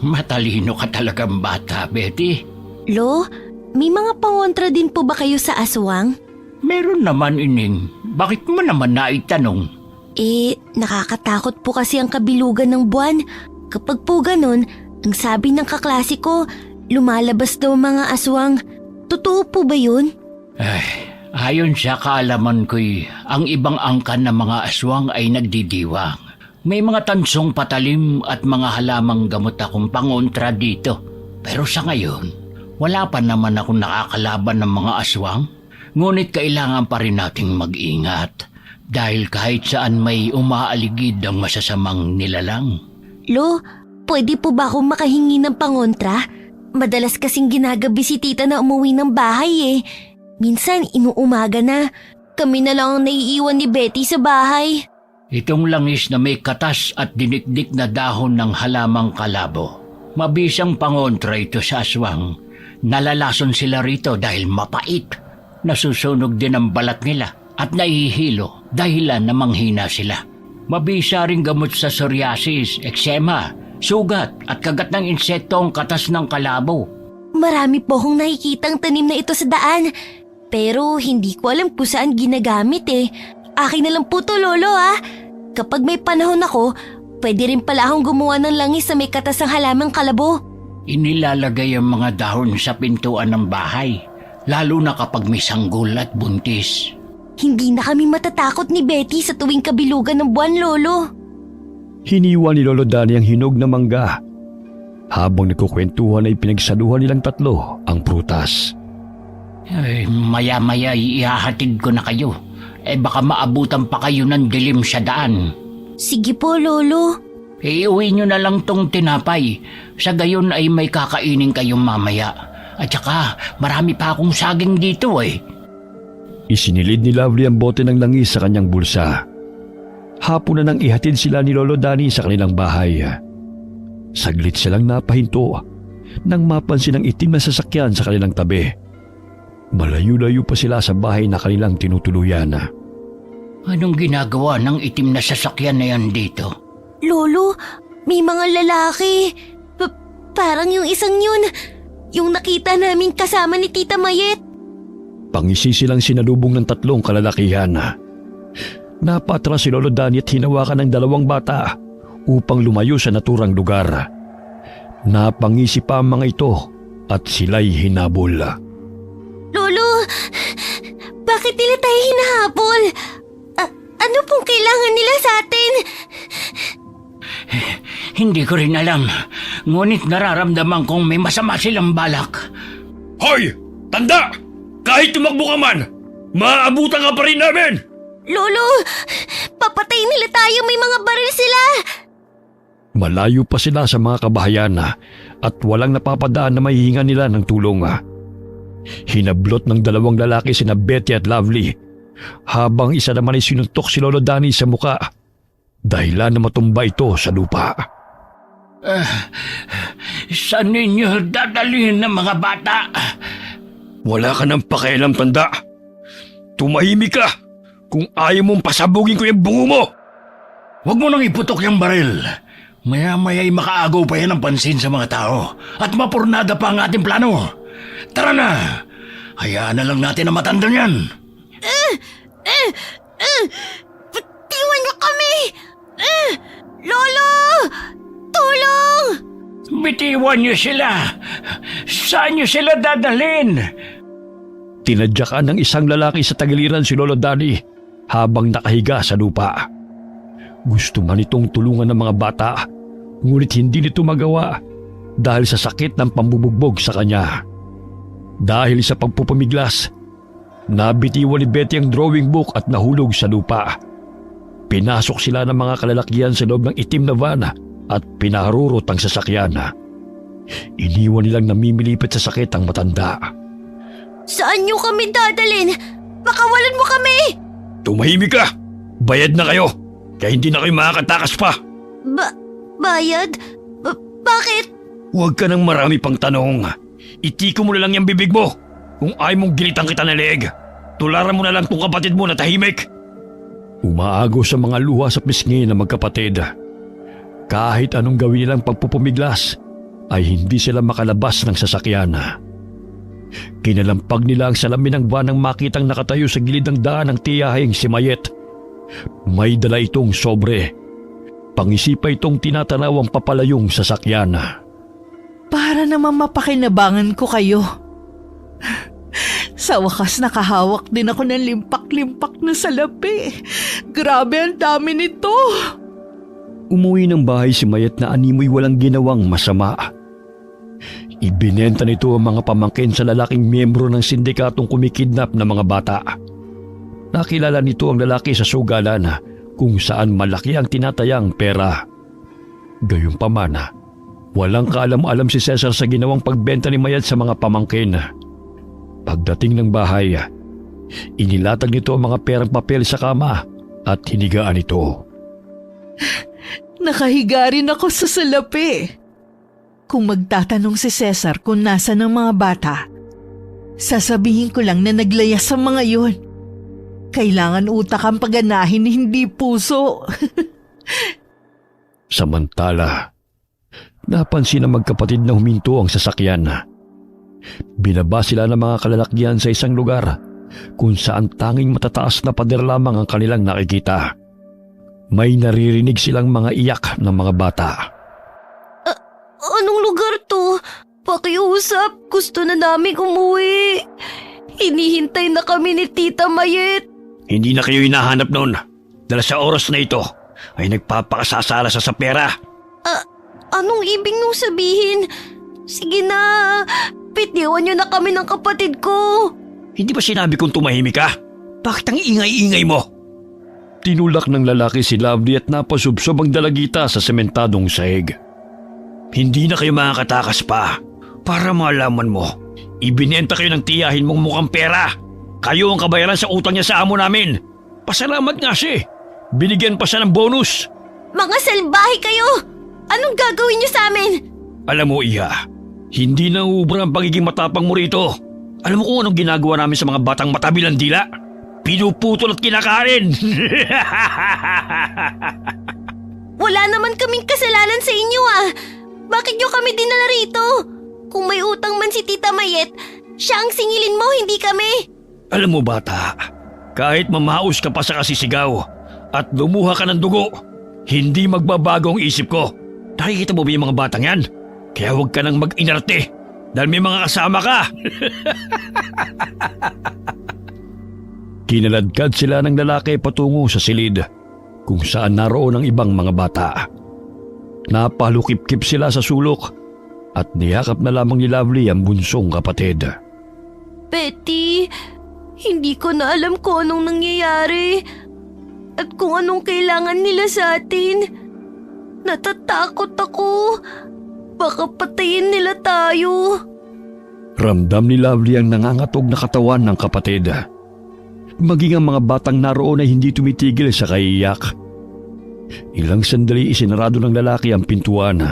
Matalino ka talagang bata, Betty. Lo, may mga pangontra din po ba kayo sa aswang? Meron naman, Ining. Bakit mo naman naitanong? Nakakatakot po kasi ang kabilugan ng buwan. Kapag po ganun, ang sabi ng kaklase ko, lumalabas daw mga aswang. Totoo po ba yun? Ayon sa kaalaman ko'y ang ibang angkan ng mga aswang ay nagdidiwang. May mga tansong patalim at mga halamang gamot akong pangontra dito. Pero sa ngayon, wala pa naman akong nakakalaban ng mga aswang. Ngunit kailangan pa rin nating mag-ingat dahil kahit saan may umaaligid ang masasamang nilalang. Lo, pwede po ba akong makahingi ng pangontra? Madalas kasing ginagabi si tita na umuwi ng bahay eh. Minsan inuumaga na. Kami na lang ang naiiwan ni Betty sa bahay. Itong langis na may katas at dinikdik na dahon ng halamang kalabo. Mabisang pangontra ito sa aswang. Nalalason sila rito dahil mapait. Nasusunog din ang balat nila at naihilo dahilan na manghina sila. Mabisa ring gamot sa psoriasis, eksema, sugat at kagat ng insekto ang katas ng kalabo. Marami po akong nakikitang tanim na ito sa daan. Pero hindi ko alam kung saan ginagamit eh. Akin na lang po to, Lolo ah. Kapag may panahon ako, pwede rin pala akong gumawa ng langis na may katas ng halamang kalabo. Inilalagay ang mga dahon sa pintuan ng bahay, lalo na kapag may sanggol at buntis. Hindi na kami matatakot ni Betty sa tuwing kabilugan ng buwan, Lolo. Hiniwa ni Lolo Danny ang hinog na mangga. Habang nagkukwentuhan ay pinagsaluhan nilang tatlo ang prutas. Maya-maya ihahatid ko na kayo. Baka maabutan pa kayo ng dilim sa daan. Sige po, Lolo. Iuwi nyo na lang tong tinapay. Sa gayon ay may kakainin kayong mamaya. At saka marami pa akong saging dito eh. Isinilid ni Lovely ang bote ng langis sa kanyang bulsa. Hapon na nang ihatid sila ni Lolo Danny sa kanilang bahay. Saglit silang napahinto nang mapansin ang itim na sasakyan sa kanilang tabi. Malayo-layo pa sila sa bahay na kanilang tinutuluyan. Anong ginagawa ng itim na sasakyan na yan dito? Lolo, may mga lalaki. Parang yung isang yun. Yung nakita namin kasama ni Tita Mayet. Pangisi silang sinalubong ng tatlong kalalakihan. Napatras si Lolo Danny at hinawakan ng dalawang bata upang lumayo sa naturang lugar. Napangisi pa ang mga ito at sila'y hinabol. Lolo, bakit nila tayo hinahabol? Ano pong kailangan nila sa atin? Hindi ko rin alam. Ngunit nararamdaman kong may masama silang balak. Hoy! Tanda! Kahit tumakbo ka man, maaabutan ka pa rin namin! Lolo, papatayin nila tayo, may mga baril sila! Malayo pa sila sa mga kabahayan at walang napapadaan na mahihinga nila ng tulong. Hinablot ng dalawang lalaki sina Betty at Lovely, habang isa naman ay sinuntok si Lolo Danny sa muka, dahilan na matumba ito sa lupa. Saan ninyo dadalhin ng mga bata? Wala ka ng pakialam, tanda. Tumahimik ka kung ayaw mong pasabugin ko yung bungo mo. Huwag mo nang iputok yung baril. Maya-maya'y makaagaw pa yan ang pansin sa mga tao at mapurnada pa ang ating plano. Tara na! Hayaan na lang natin ang matandang yan. Tiwan niyo kami! Lolo! Tulong! Bitiwan niyo sila! Saan niyo sila dadalhin? Tinadyakan ng isang lalaki sa tagiliran si Lolo Danny habang nakahiga sa lupa. Gusto man itong tulungan ng mga bata, ngunit hindi nito magawa dahil sa sakit ng pambubugbog sa kanya. Dahil sa pagpupumiglas, nabitiwan ni Betty ang drawing book at nahulog sa lupa. Pinasok sila ng mga kalalakihan sa loob ng itim na van at pinaharurot ang sasakyan. Iniwan nilang namimilipit sa sakit ang matanda. Saan niyo kami dadalhin? Pakawalan mo kami! Tumahimik ka! Bayad na kayo! Kaya hindi na kayo makakatakas pa! Bayad? Bakit? Huwag ka nang marami pang tanong. Itiko mo na lang yung bibig mo. Kung ayaw mong gilitan kita na leeg, tularan mo na lang tong kapatid mo na tahimik. Umaagos sa mga luha sa pisngi ng magkapatid. Kahit anong gawin nilang pagpupumiglas, ay hindi sila makalabas ng sasakyan. Kinalampag nila ang salamin ng van nang makitang nakatayo sa gilid ng daan ng tiyaheng si Mayet. May dala itong sobre. Pangisipa itong tinatanawang papalayong sasakyan. Para naman mapakinabangan ko kayo. Sa wakas nakahawak din ako ng limpak-limpak na salapi. Grabe ang dami nito. Umuwi ng bahay si Mayet na animoy walang ginawang masama. Ibinenta nito ang mga pamangkin sa lalaking miyembro ng sindikatong kumikidnap ng mga bata. Nakilala nito ang lalaki sa sugalan kung saan malaki ang tinatayang pera. Gayunpaman, walang kaalam-alam si Cesar sa ginawang pagbenta ni Mayet sa mga pamangkin. Pagdating ng bahay, inilatag nito ang mga perang papel sa kama at hinigaan ito. Nakahiga rin ako sa salapi. Kung magtatanong si Cesar kung nasa ng mga bata, sasabihin ko lang na naglayas sa mga yun. Kailangan utak ang pagganahin, hindi puso. Samantala, napansin ng magkapatid na huminto ang sasakyan. Binaba sila ng mga kalalakyan sa isang lugar kung saan tanging matataas na pader lamang ang kanilang nakikita. May naririnig silang mga iyak ng mga bata. Anong lugar to? Pakiusap, gusto na namin umuwi. Hinihintay na kami ni Tita Mayet. Hindi na kayo hinahanap noon. Dahil sa oras na ito ay nagpapakasasala sa pera. Anong ibig nung sabihin? Sige na, bitiwan niyo na kami ng kapatid ko. Hindi ba sinabi kong tumahimik ka? Bakit ang ingay-ingay mo? Tinulak ng lalaki si Lovely at napasubsob ang dalagita sa sementadong sahig. Hindi na kayo makakatakas pa. Para malaman mo, ibinenta kayo ng tiyahin mong mukhang pera. Kayo ang kabayaran sa utang niya sa amo namin. Pasalamat nga siya. Binigyan pa siya ng bonus. Mga salbahe kayo! Anong gagawin niyo sa amin? Alam mo, Iha, hindi na ubra ang pagiging matapang mo rito. Alam mo kung anong ginagawa namin sa mga batang matabilang dila? Pinuputol at kinakain. Wala naman kaming kasalanan sa inyo ah. Bakit niyo kami dinala rito? Kung may utang man si Tita Mayet, siya ang singilin mo, hindi kami. Alam mo bata, kahit mamaos ka pa sa kasisigaw at lumuha ka ng dugo, hindi magbabago ang isip ko. Nakikita mo ba yung mga batang yan? Kaya huwag ka nang mag-inarte dahil may mga kasama ka. Kinaladkad sila ng lalaki patungo sa silid kung saan naroon ang ibang mga bata. Napalukip-kip sila sa sulok at niyakap na lamang ni Lovely ang bunsong kapatid. Betty, hindi ko na alam kung anong nangyayari at kung anong kailangan nila sa atin. Natatakot ako. Baka patayin nila tayo. Ramdam ni Lovely ang nangangatog na katawan ng kapatid. Maging ang mga batang naroon ay hindi tumitigil sa kaiyak. Ilang sandali isinarado ng lalaki ang pintuan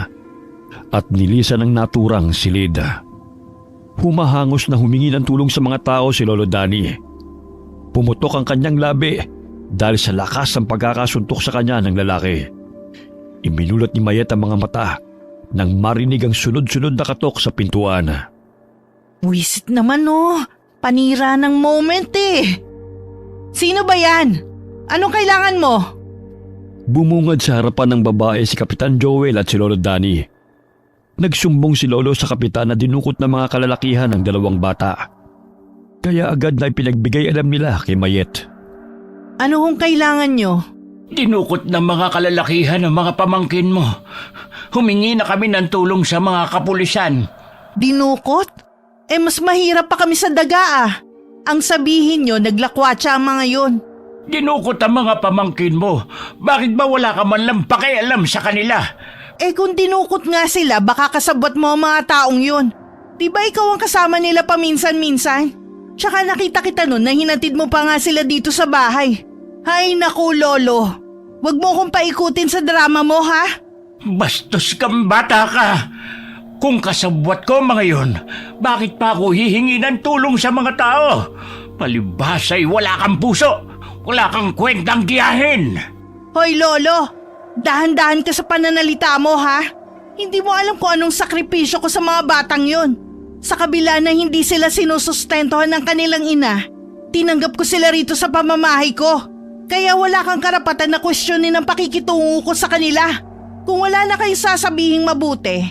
at nilisan ng naturang silid. Humahangos na humingi ng tulong sa mga tao si Lolo Danny. Pumutok ang kanyang labi dahil sa lakas ng pagkakasuntok sa kanya ng lalaki. Iminulat ni Mayet ang mga mata nang marinig ang sunod-sunod na katok sa pintuan. Wisit naman oh, panira ng moment eh. Sino ba yan? Anong kailangan mo? Bumungad sa harapan ng babae si Kapitan Joel at si Lolo Danny. Nagsumbong si Lolo sa kapitan na dinukot ng mga kalalakihan ng dalawang bata. Kaya agad na ipinagbigay alam nila kay Mayet. Ano kung kailangan nyo? Dinukot ng mga kalalakihan ng mga pamangkin mo. Humingi na kami ng tulong sa mga kapulisan. Dinukot? Mas mahirap pa kami sa daga ah. Ang sabihin nyo, naglakwatsa ang mga yon. Dinukot ang mga pamangkin mo. Bakit ba wala ka man lang pakialam sa kanila? Kung dinukot nga sila, baka kasabot mo ang mga taong yun. Di ba ikaw ang kasama nila paminsan-minsan? Tsaka nakita kita nun na hinatid mo pa nga sila dito sa bahay. Hay naku, Lolo. Huwag mo kong paikutin sa drama mo, ha? Bastos kang bata ka. Kung kasabwat ko mga yon, bakit pa ako hihingi ng tulong sa mga tao? Palibhasa'y wala kang puso. Wala kang kwentang giyahin. Hoy, Lolo. Dahan-dahan ka sa pananalita mo, ha? Hindi mo alam kung anong sakripisyo ko sa mga batang yon. Sa kabila na hindi sila sinusustentohan ng kanilang ina, tinanggap ko sila rito sa pamamahay ko. Kaya wala kang karapatan na kwestiyonin ang pakikitungo ko sa kanila. Kung wala na kayong sasabihing mabuti,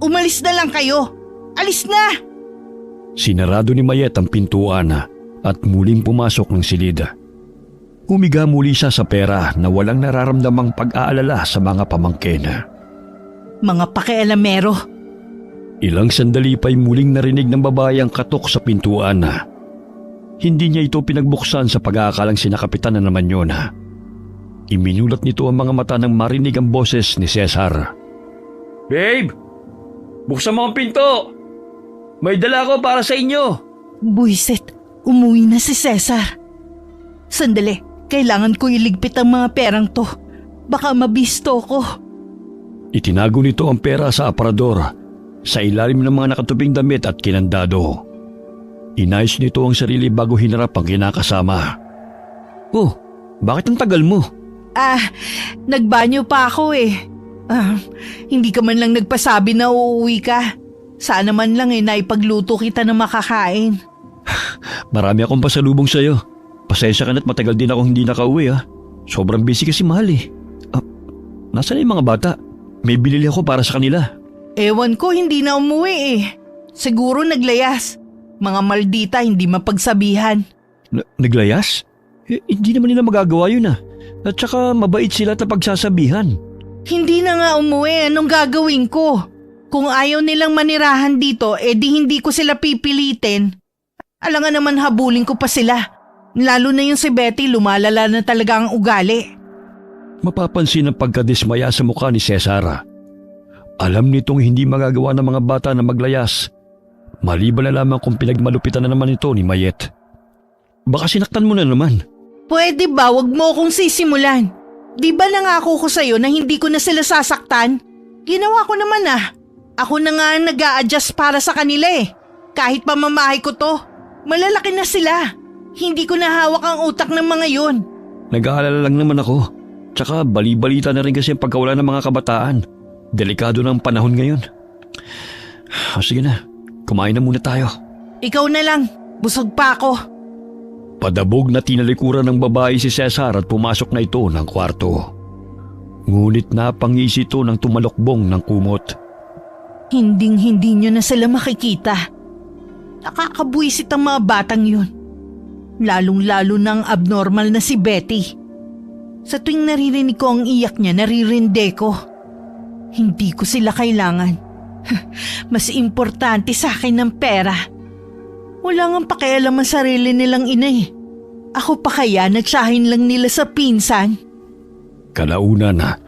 umalis na lang kayo. Alis na! Sinarado ni Mayet ang pintuan at muling pumasok ng silid. Humiga muli siya sa pera na walang nararamdamang pag-aalala sa mga pamangkin. Mga pakialamero. Ilang sandali pa'y muling narinig ng babae ang katok sa pintuan. Hindi niya ito pinagbuksan sa pag-aakalang sinakapitan na naman yun. Iminulat nito ang mga mata nang marinig ang boses ni Cesar. "Babe! Buksan mo ang pinto! May dala ko para sa inyo!" Buisit, umuwi na si Cesar. Sandali, kailangan ko iligpit ang mga perang to. Baka mabisto ko. Itinago nito ang pera sa aparador sa ilalim ng mga nakatubing damit at kinandado. Inayos nito ang sarili bago hinarap ang kinakasama. "Oh, bakit ang tagal mo?" Nagbanyo pa ako eh. Hindi ka man lang nagpasabi na uuwi ka. Sana man lang naipagluto kita na makakain. "Marami akong pasalubong sa'yo. Pasensya ka na't matagal din akong hindi nakauwi ha. Sobrang busy kasi mahal eh. Nasaan yung mga bata? May binili ako para sa kanila." Ewan ko, hindi na umuwi eh. Siguro naglayas. Mga maldita, hindi mapagsabihan. Naglayas? Hindi naman nila magagawa yun ah. At saka mabait sila at pagsasabihan. Hindi na nga umuwi, anong gagawin ko? Kung ayaw nilang manirahan dito, di hindi ko sila pipilitin. Alangan naman habulin ko pa sila. Lalo na yung si Betty, lumalala na talaga ang ugali. Mapapansin ang pagkadismaya sa mukha ni Cesar. Alam nitong hindi magagawa ng mga bata na maglayas. Maliban na lamang kung pinagmalupitan na naman ito ni Mayet. Baka sinaktan mo na naman. Pwede ba wag mo akong sisimulan? Di ba nangako ko sa'yo na hindi ko na sila sasaktan? Ginawa ko naman ah. Ako na nga ang nag-a-adjust para sa kanila eh. Kahit pamamahay ko to, malalaki na sila. Hindi ko na hawak ang utak ng mga yun. Nag-aalala lang naman ako. Tsaka bali-balita na rin kasi ang pagkawala ng mga kabataan. Delikado na ang panahon ngayon. Sige na, kumain na muna tayo. Ikaw na lang, busog pa ako. Padabog na tinalikuran ng babae si Cesar at pumasok na ito ng kwarto. Ngunit napangisi ito ng tumalokbong ng kumot. Hinding-hindi nyo na sila makikita. Nakakabwisit ang mga batang yun. Lalong-lalo na ang abnormal na si Betty. Sa tuwing naririnig ko ang iyak niya, naririnde ko. Hindi ko sila kailangan. Mas importante sa akin ng pera. Wala ngang pakialam ang sarili nilang ina eh. Ako pa kaya nagsahin lang nila sa pinsan? Kalaunan na,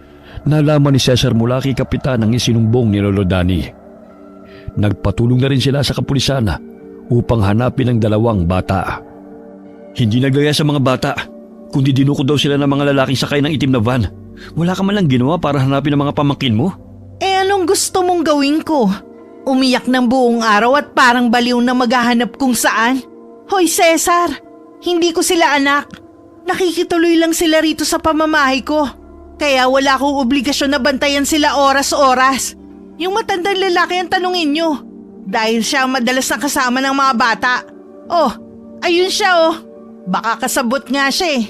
nalaman ni Cesar mula kay Kapitan ang isinumbong ni Lolo Dani. Nagpatulong na rin sila sa kapulisan upang hanapin ang dalawang bata. Hindi naglaya sa mga bata, kundi dinukot daw sila ng mga lalaking sakay ng itim na van. Wala ka man lang ginawa para hanapin ang mga pamangkin mo? Anong gusto mong gawin ko? Umiyak ng buong araw at parang baliw na maghahanap kung saan? Hoy Cesar, hindi ko sila anak. Nakikituloy lang sila rito sa pamamahay ko. Kaya wala akong obligasyon na bantayan sila oras-oras. Yung matandang lalaki ang tanungin nyo. Dahil siya ang madalas na kasama ng mga bata. Oh, ayun siya oh. Baka kasabot nga siya eh.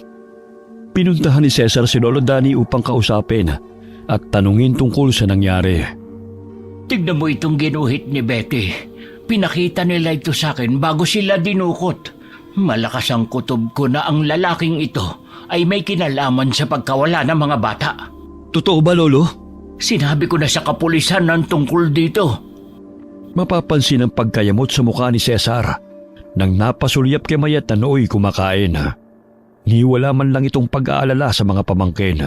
Pinuntahan ni Cesar si Lolo Dani upang kausapin at tanungin tungkol sa nangyari. Tignan mo itong ginuhit ni Betty. Pinakita nila ito sa akin bago sila dinukot. Malakas ang kutob ko na ang lalaking ito ay may kinalaman sa pagkawala ng mga bata. Totoo ba, Lolo? Sinabi ko na sa kapulisan ng tungkol dito. Mapapansin ang pagkayamot sa mukha ni Cesar nang napasulyap kay Mayet na nooy kumakain. Ni wala man lang itong pag-aalala sa mga pamangkin.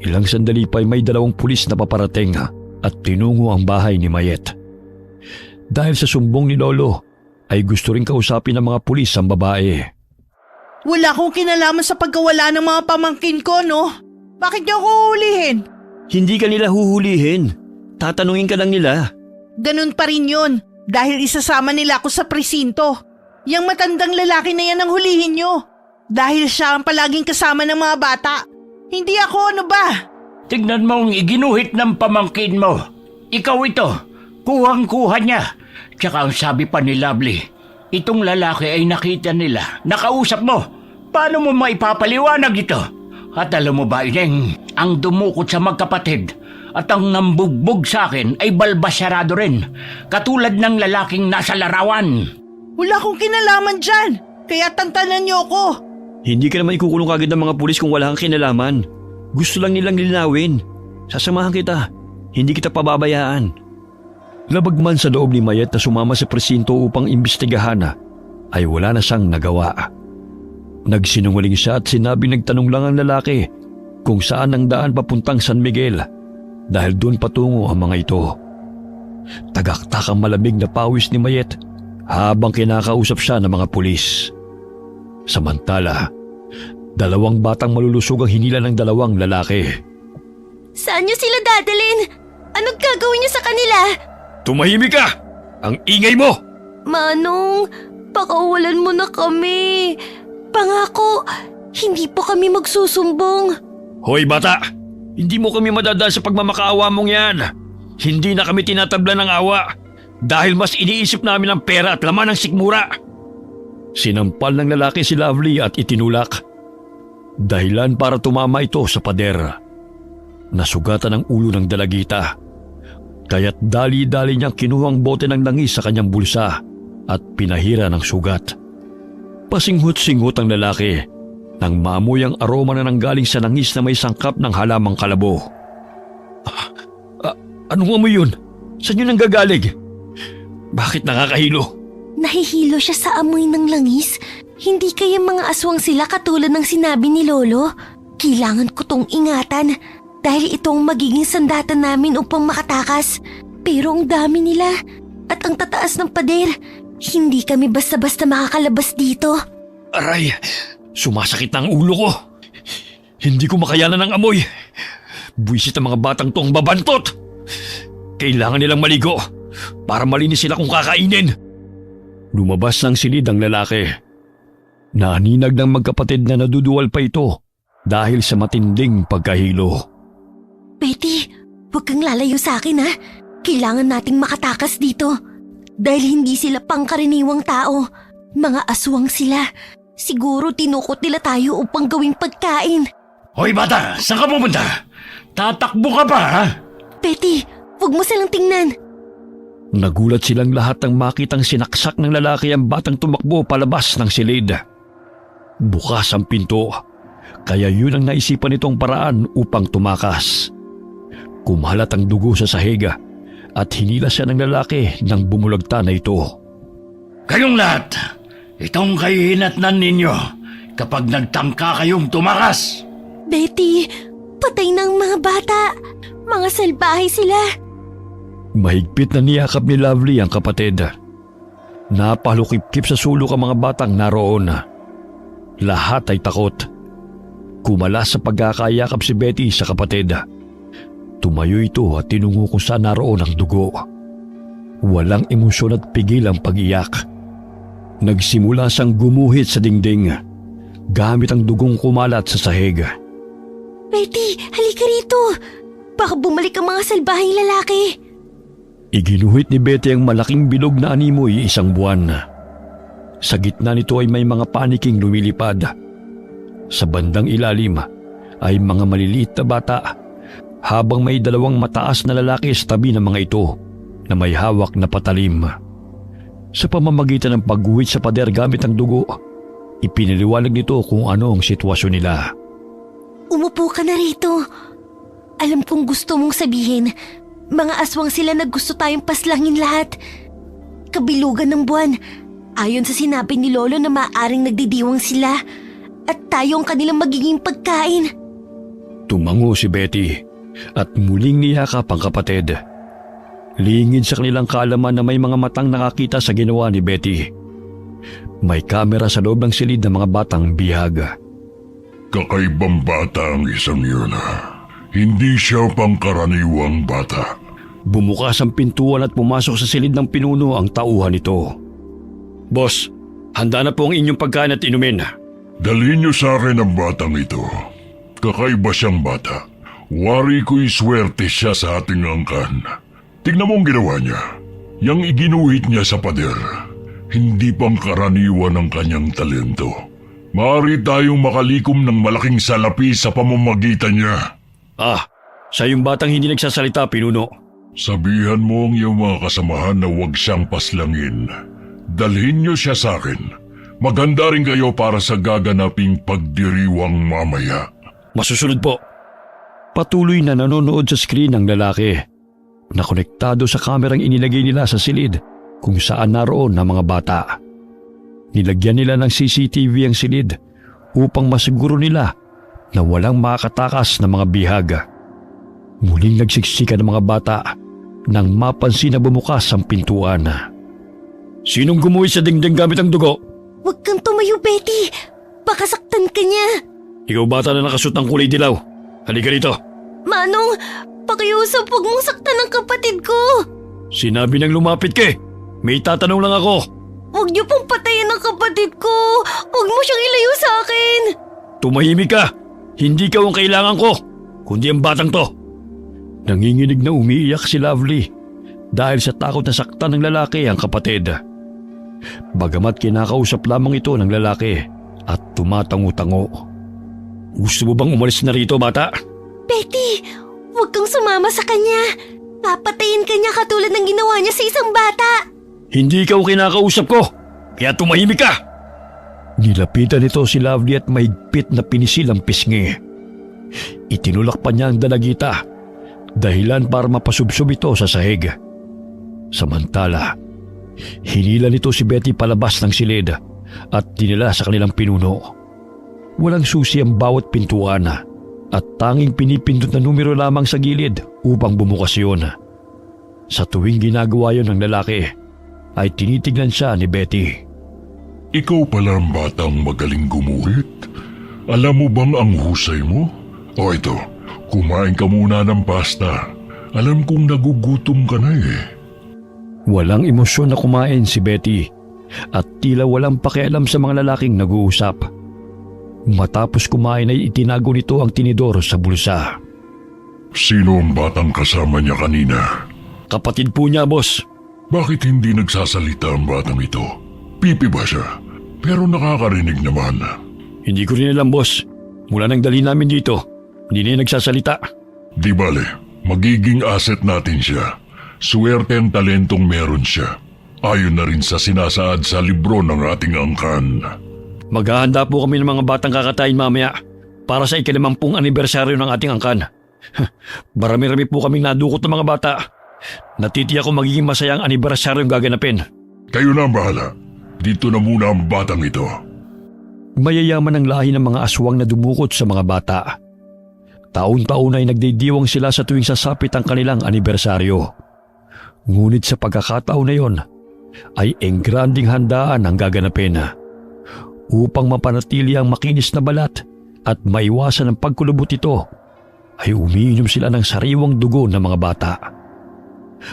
Ilang sandali pa ay may 2 pulis na paparating at tinungo ang bahay ni Mayet. Dahil sa sumbong ni Lolo ay gusto rin kausapin ng mga pulis ang babae. Wala akong kinalaman sa pagkawala ng mga pamangkin ko, no? Bakit niyo ako huhulihin? Hindi ka nila huhulihin. Tatanungin ka lang nila. Ganun pa rin yun, dahil isasama nila ako sa presinto. Yang matandang lalaki na yan ang hulihin nyo. Dahil siya ang palaging kasama ng mga bata. Hindi ako, ano ba? Tignan mo ang iginuhit ng pamangkin mo. Ikaw ito, kuhang-kuha niya. Tsaka ang sabi pa ni Lovely, itong lalaki ay nakita nila, nakausap mo. Paano mo maipapaliwanag ito? At alam mo ba, Ineng, ang dumukot sa magkapatid at ang nambugbog sa akin ay balbasyarado rin, katulad ng lalaking nasa larawan. Wala akong kinalaman dyan, kaya tantanan niyo ako. Hindi ka naman ikukulong kagad ng mga pulis kung wala kang kinalaman. Gusto lang nilang linawin. Sasamahan kita. Hindi kita pababayaan. Labag man sa loob ni Mayet na sumama sa presinto upang imbestigahan ay wala na siyang nagawa. Nagsinungaling siya at sinabing nagtanong lang ang lalaki kung saan ang daan papuntang San Miguel dahil doon patungo ang mga ito. Tagaktak ang malamig na pawis ni Mayet habang kinakausap siya ng mga pulis. Samantala, 2 batang malulusog ang hinila ng 2 lalaki. Saan niyo sila dadalhin? Anong gagawin niyo sa kanila? Tumahimik ka! Ang ingay mo! Manong, pakawalan mo na kami. Pangako, hindi po kami magsusumbong. Hoy bata! Hindi mo kami madadaan sa pagmamakaawa mong yan. Hindi na kami tinatabla ng awa dahil mas iniisip namin ang pera at laman ng sikmura. Sinampal ng lalaki si Lovely at itinulak. Dahilan para tumama ito sa pader. Nasugatan ang ulo ng dalagita. Kaya't dali-dali niyang kinuhang bote ng langis sa kanyang bulsa at pinahira ng sugat. Pasinghot-singhot ang lalaki nang maamoy ang aroma na nanggaling sa langis na may sangkap ng halamang kalabo. Anong amoy yun? Saan yun nanggagaling? Bakit nakakahilo? Nahihilo siya sa amoy ng langis. Hindi kaya mga aswang sila katulad ng sinabi ni Lolo? Kailangan ko tong ingatan dahil ito ang magiging sandata namin upang makatakas. Pero ang dami nila at ang tataas ng pader. Hindi kami basta-basta makakalabas dito. Aray, sumasakit na ang ulo ko. Hindi ko makayanan ng amoy. Buwisit ang mga batang to ang babantot. Kailangan nilang maligo para malinis sila kung kakainin. Lumabas ng silid ang lalaki. Naninag ng magkapatid na naduduwal pa ito dahil sa matinding pagkahilo. Betty, huwag kang lalayo sa akin ha. Kailangan nating makatakas dito. Dahil hindi sila pangkaraniwang tao. Mga aswang sila. Siguro tinukot nila tayo upang gawing pagkain. Hoy bata, saan ka pupunta? Tatakbo ka pa, ha? Betty, huwag mo silang tingnan. Nagulat silang lahat nang makitang sinaksak ng lalaki ang batang tumakbo palabas ng silid. Bukas ang pinto, kaya yun ang naisipan nitong paraan upang tumakas. Kumalat ang dugo sa sahig at hinila siya ng lalaki nang bumulagta na ito. Kayong lahat, itong kahihinatnan ninyo kapag nagtangka kayong tumakas. Betty, patay na ang mga bata. Mga salbahe sila. Mahigpit na niyakap ni Lovely ang kapatid. Napalukip-kip sa sulok ang mga batang naroon. Lahat ay takot. Kumalas sa pagkakayakap si Betty sa kapatid. Tumayo ito at tinungo kung saan naroon ang dugo. Walang emosyon at pigil ang pag-iyak. Nagsimula siyang gumuhit sa dingding gamit ang dugong kumalat sa sahig. Betty, halika rito. Baka bumalik ang mga salbaheng lalaki. Iginuhit ni Betty ang malaking bilog na animoy 1 buwan. Sa gitna nito ay may mga paniking lumilipad. Sa bandang ilalim ay mga maliliit na bata habang may 2 mataas na lalaki sa tabi ng mga ito na may hawak na patalim. Sa pamamagitan ng pagguhit sa pader gamit ang dugo, ipinaliwanag nito kung ano ang sitwasyon nila. Umupo ka na rito. Alam kong gusto mong sabihin, Mga aswang sila na gusto tayong paslangin lahat. Kabilugan ng buwan. Ayon sa sinabi ni Lolo na maaaring nagdidiwang sila. At tayo ang kanilang magiging pagkain. Tumango si Betty at muling niyakap ang kapatid. Lingid sa kanilang kaalaman na may mga matang nakakita sa ginawa ni Betty. May kamera sa loob ng silid ng mga batang bihag. Kakaibang bata ang isang yun. Hindi siya pangkaraniwang bata. Bumukas ang pintuan at pumasok sa silid ng pinuno ang tauhan nito. Boss, handa na po ang inyong pagkain at inumin. Dalhin niyo sa akin ang batang ito. Kakaiba siyang bata. Wari ko'y swerte siya sa ating angkan. Tignan mo ang ginawa niya. Yang iginuhit niya sa pader. Hindi pangkaraniwan ang kanyang talento. Maaari tayong makalikom ng malaking salapi sa pamamagitan niya. Sa yung batang hindi nagsasalita, pinuno. Sabihan mo ang iyong mga kasamahan na huwag siyang paslangin. Dalhin niyo siya sa akin. Maganda rin kayo para sa gaganaping pagdiriwang mamaya. Masusunod po. Patuloy na nanonood sa screen ang lalaki. Nakonektado sa kamerang inilagay nila sa silid kung saan naroon ang mga bata. Nilagyan nila ng CCTV ang silid upang masiguro nila na walang makakatakas na mga bihag. Muling nagsiksika ng mga bata nang mapansin na bumukas ang pintuan. Sinong gumuhit sa dingding gamit ang dugo? Huwag kang tumayo, Betty. Baka saktan ka niya. Ikaw bata na nakasuot ng kulay dilaw. Halika rito. Manong, pakiusap, huwag mong saktan ang kapatid ko. Sinabi nang lumapit ka eh. May tatanong lang ako. Huwag niyo pong patayin ang kapatid ko. Huwag mo siyang ilayo sa akin. Tumahimik ka. Hindi ka ang kailangan ko, kundi ang batang to. Nanginginig na umiiyak si Lovely dahil sa takot na saktan ng lalaki ang kapatid. Bagamat kinakausap lamang ito ng lalaki at tumatango-tango. Gusto mo bang umalis na rito, bata? Betty, huwag kang sumama sa kanya. Papatayin ka niya katulad ng ginawa niya sa isang bata. Hindi ikaw kinakausap ko, kaya tumahimik ka! Nilapitan nito si Lovely at mahigpit na pinisil ang pisngi. Itinulak pa niya ang dalagita, dahilan para mapasubsob ito sa sahig. Samantala, hinila nito si Betty palabas ng silid at dinala sa kanilang pinuno. Walang susi ang bawat pintuan at tanging pinipindot na numero lamang sa gilid upang bumukas yun. Sa tuwing ginagawa yun ng lalaki, ay tinitignan siya ni Betty. Ikaw pala ang batang magaling gumuhit. Alam mo bang ang husay mo? O ito, kumain ka muna ng pasta. Alam kong nagugutom ka na eh. Walang emosyon na kumain si Betty at tila walang pakialam sa mga lalaking nag-uusap. Matapos kumain ay itinago nito ang tinidor sa bulsa. Sino ang batang kasama niya kanina? Kapatid po niya, boss. Bakit hindi nagsasalita ang batang ito? Pipi ba siya? Pero nakakarinig naman. Hindi ko rin alam, boss. Mula nang dali namin dito, hindi na nagsasalita. Di bale, magiging asset natin siya. Swerte ang talentong meron siya. Ayon na rin sa sinasaad sa libro ng ating angkan. Maghahanda po kami ng mga batang kakatayin mamaya para sa ika-50 anibersaryo ng ating angkan. Marami-rami po kaming nadukot ng mga bata. Natitiyak ko magiging masayang anibersaryong gaganapin. Kayo na ang bahala. Dito na muna ang batang ito. Mayayaman ang lahi ng mga aswang na dumukot sa mga bata. Taon-taon ay nagdidiwang sila sa tuwing sasapit ang kanilang anibersaryo. Ngunit sa pagkakataon na yon, ay enggranding handaan ang gaganapin. Upang mapanatili ang makinis na balat at maiwasan ang pagkulubot ito, ay umiinom sila ng sariwang dugo ng mga bata.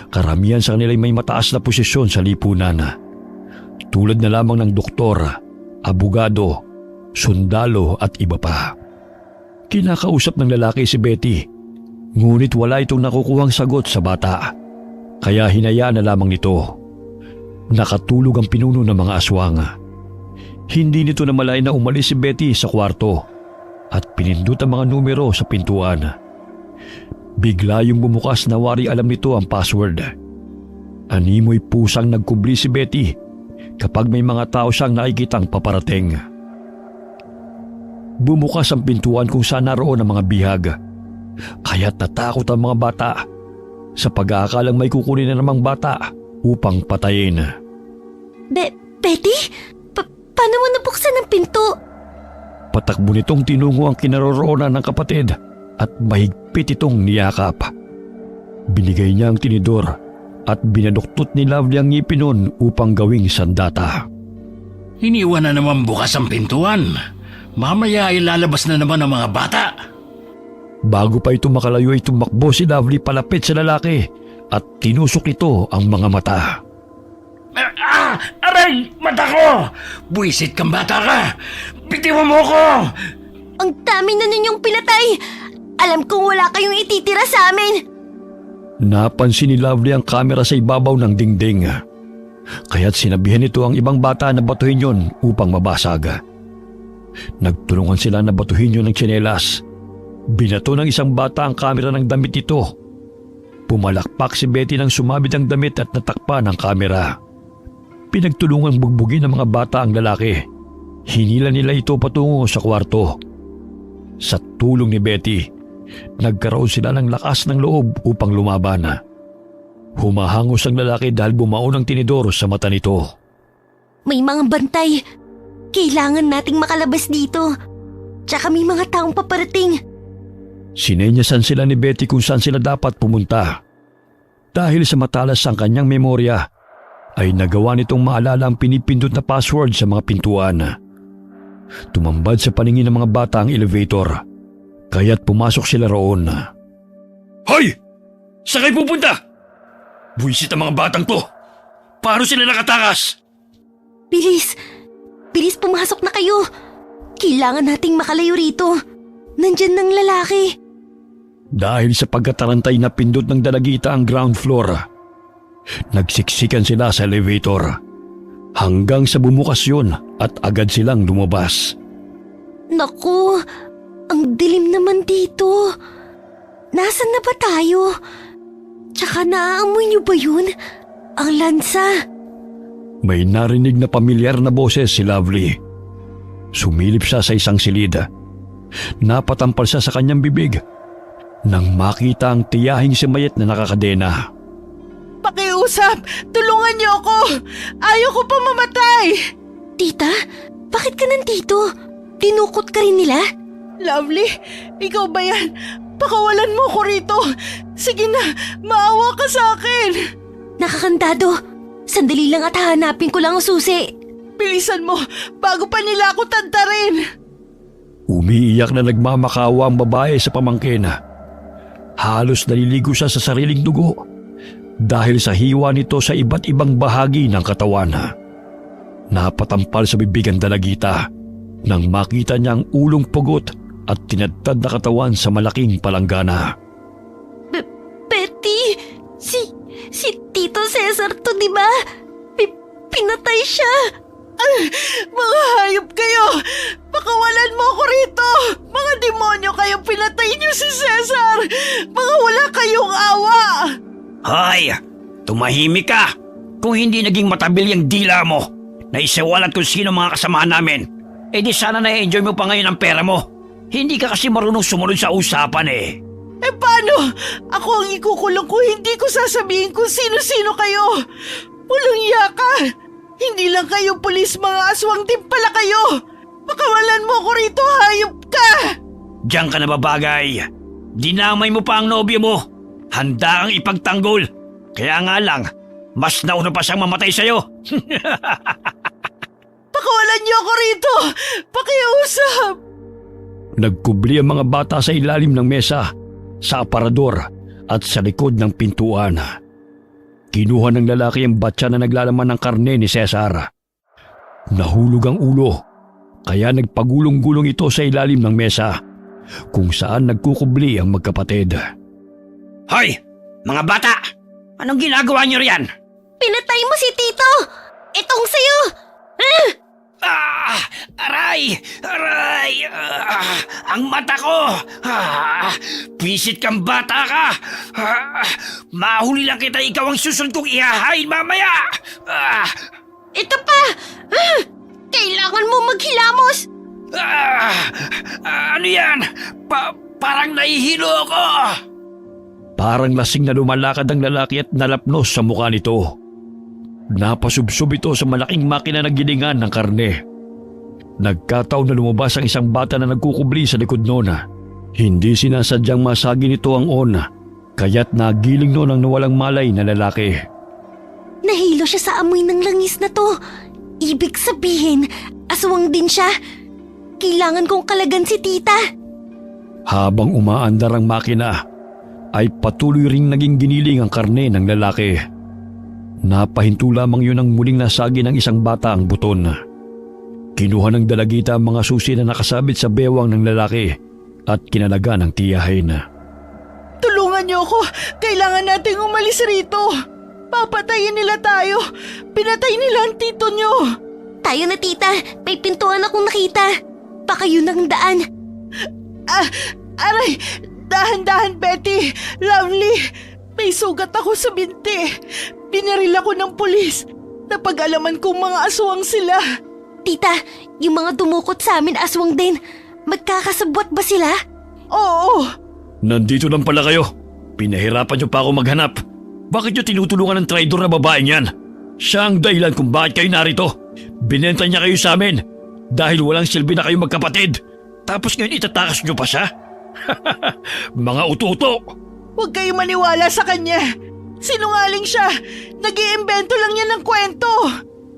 Karamihan sa kanila ay may mataas na posisyon sa lipunan. Tulad na lamang ng doktor, abogado, sundalo at iba pa. Kinakausap ng lalaki si Betty, ngunit wala itong nakukuhang sagot sa bata. Kaya hinayaan na lamang nito. Nakatulog ang pinuno ng mga aswang. Hindi nito namalayan na umalis si Betty sa kwarto at pinindot ang mga numero sa pintuan. Bigla yung bumukas na wari alam nito ang password. Animoy pusang nagkubli si Betty kapag may mga tao siyang nakikitang paparating. Bumukas ang pintuan kung saan naroon ang mga bihag. Kaya't natakot ang mga bata sa pag-aakalang may kukunin na namang bata upang patayin. Betty? Paano mo nabuksan ang pinto? Patakbo nitong tinungo ang kinaroroonan ng kapatid at mahigpit itong niyakap. Binigay niya ang tinidor at binaduktot ni Lovely ang ngipin nun upang gawing sandata. Iniwan na naman bukas ang pintuan. Mamaya ay lalabas na naman ang mga bata. Bago pa ito makalayo ay tumakbo si Lovely palapit sa lalaki at tinusok nito ang mga mata. Aray! Mata ko! Buwisit kang bata ka! Bitiwan mo ko! Ang dami na ninyong pinatay! Alam kong wala kayong ititira sa amin! Napansin ni Lovely ang kamera sa ibabaw ng dingding. Kaya't sinabihan nito ang ibang bata na batuhin yon upang mabasag. Nagtulungan sila na batuhin yon ng tsinelas. Binato ng isang bata ang kamera ng damit nito. Pumalakpak si Betty nang sumabit ang damit at natakpan ang kamera. Pinagtulungang bugbugin ng mga bata ang lalaki. Hinila nila ito patungo sa kwarto. Sa tulong ni Betty, nagkaroon sila ng lakas ng loob upang lumaban. Humahangos ang lalaki dahil bumaon ang tinidor sa mata nito. May mga bantay. Kailangan nating makalabas dito. Tsaka may mga taong paparating. Sinenyasan sila ni Betty kung saan sila dapat pumunta. Dahil sa matalas ang kanyang memorya, ay nagawa nitong maalala ang pinipindot na password sa mga pintuan. Tumambad sa paningin ng mga bata ang elevator, kaya't pumasok sila roon. Hoy! Saan kayo pupunta? Buwisit ang mga batang to! Paano sila nakatakas? Bilis! Bilis pumasok na kayo! Kailangan nating makalayo rito. Nandyan ng lalaki. Dahil sa pagkatarantay na pindot ng dalagita ang ground floor, nagsiksikan sila sa elevator hanggang sa bumukas yun at agad silang lumabas. Naku, ang dilim naman dito. Nasaan na ba tayo? Tsaka naaamoy niyo ba yun? Ang lansa. May narinig na pamilyar na boses si Lovely. Sumilip siya sa isang silid. Napatampal siya sa kanyang bibig nang makita ang tiyahing si Mayet na nakakadena. Pakiusap! Tulungan niyo ako! Ayaw ko pa mamatay! Tita, bakit ka nandito? Tinukot ka rin nila? Lovely, ikaw ba yan? Pakawalan mo ko rito! Sige na, maawa ka sa akin! Nakakandado. Sandali lang at hahanapin ko lang ang susi. Bilisan mo, bago pa nila ako tantarin! Umiiyak na nagmamakawa ang babae sa pamangkin. Halos naliligo siya sa sariling dugo dahil sa hiwa nito sa iba't ibang bahagi ng katawan. Napatampal sa bibig ang dalagita nang makita niya ang ulong pugot at tinadtad na katawan sa malaking palanggana. Betty, si Tito Cesar to, di ba? Pinatay siya. Mga hayop kayo! Pakawalan mo ako rito! Mga demonyo kayo, pinatay niyo si Cesar! Mga wala kayong awa! Hoy! Tumahimik ka! Kung hindi naging matabil yung dila mo na isawalat kung sino mga kasamahan namin, di sana na-enjoy mo pa ngayon ang pera mo. Hindi ka kasi marunong sumunod sa usapan eh. Paano? Ako ang ikukulong kung hindi ko sasabihin kung sino-sino kayo! Walang iya ka! Hindi lang kayo pulis, mga aswang din pala kayo! Pakawalan mo ko rito, hayop ka! Diyan ka na babagay. Dinamay mo pa ang nobyo mo. Handa kang ipagtanggol. Kaya nga lang, mas nauna pa siyang mamatay sa'yo. Pakawalan niyo ako rito! Pakiusap! Nagkubli ang mga bata sa ilalim ng mesa, sa aparador at sa likod ng pintuan. Kinuha ng lalaki ang batya na naglalaman ng karne ni Cesar. Nahulog ang ulo, kaya nagpagulong-gulong ito sa ilalim ng mesa, kung saan nagkukubli ang magkapatid. Hoy! Mga bata! Anong ginagawa niyo riyan? Pinatay mo si Tito! Itong sayo! Aray! Aray! Ang mata ko! Pisit kang bata ka! Mahuli lang kita, ikaw ang susunod kong ihahain mamaya! Ito pa! Kailangan mo maghilamos! Ano yan? Parang nahihilo ako! Parang lasing na lumalakad ang lalaki at nalapnos sa mukha nito. Napasubsob ito sa malaking makina na gilingan ng karne. Nagkataon na lumabas ang isang bata na nagkukubli sa likod noon. Hindi sinasadyang masagi nito ang on, kaya't nagiling noon ang nawalang malay na lalaki. Nahilo siya sa amoy ng langis na to. Ibig sabihin, aswang din siya. Kailangan kong kalagan si tita. Habang umaandar ang makina, ay patuloy ring naging giniling ang karne ng lalaki. Napahinto lamang yun ang muling nasagi ng isang bata ang buton. Kinuha ng dalagita ang mga susi na nakasabit sa bewang ng lalaki at kinalaga ng tiyahin. Tulungan niyo ako! Kailangan nating umalis rito! Papatayin nila tayo! Pinatay nila ang tito niyo! Tayo na tita, may pintuan akong nakita. Baka yun ang daan. Aray! Dahan-dahan, Betty! Lovely! May sugat ako sa binti. Binaril ako ng pulis. Napag-alaman kong mga aswang sila. Tita, yung mga dumukot sa amin aswang din. Magkakasabwat ba sila? Oo! Nandito lang pala kayo. Pinahirapan niyo pa ako maghanap. Bakit niyo tinutulungan ng traidor na babaeng yan? Siya ang dahilan kung bakit kayo narito. Binenta niya kayo sa amin dahil walang silbi na kayo magkapatid. Tapos ngayon itatakas niyo pa siya? Mga uto-uto! Huwag kayo maniwala sa kanya. Sinungaling siya. Nag-iimbento lang niya ng kwento.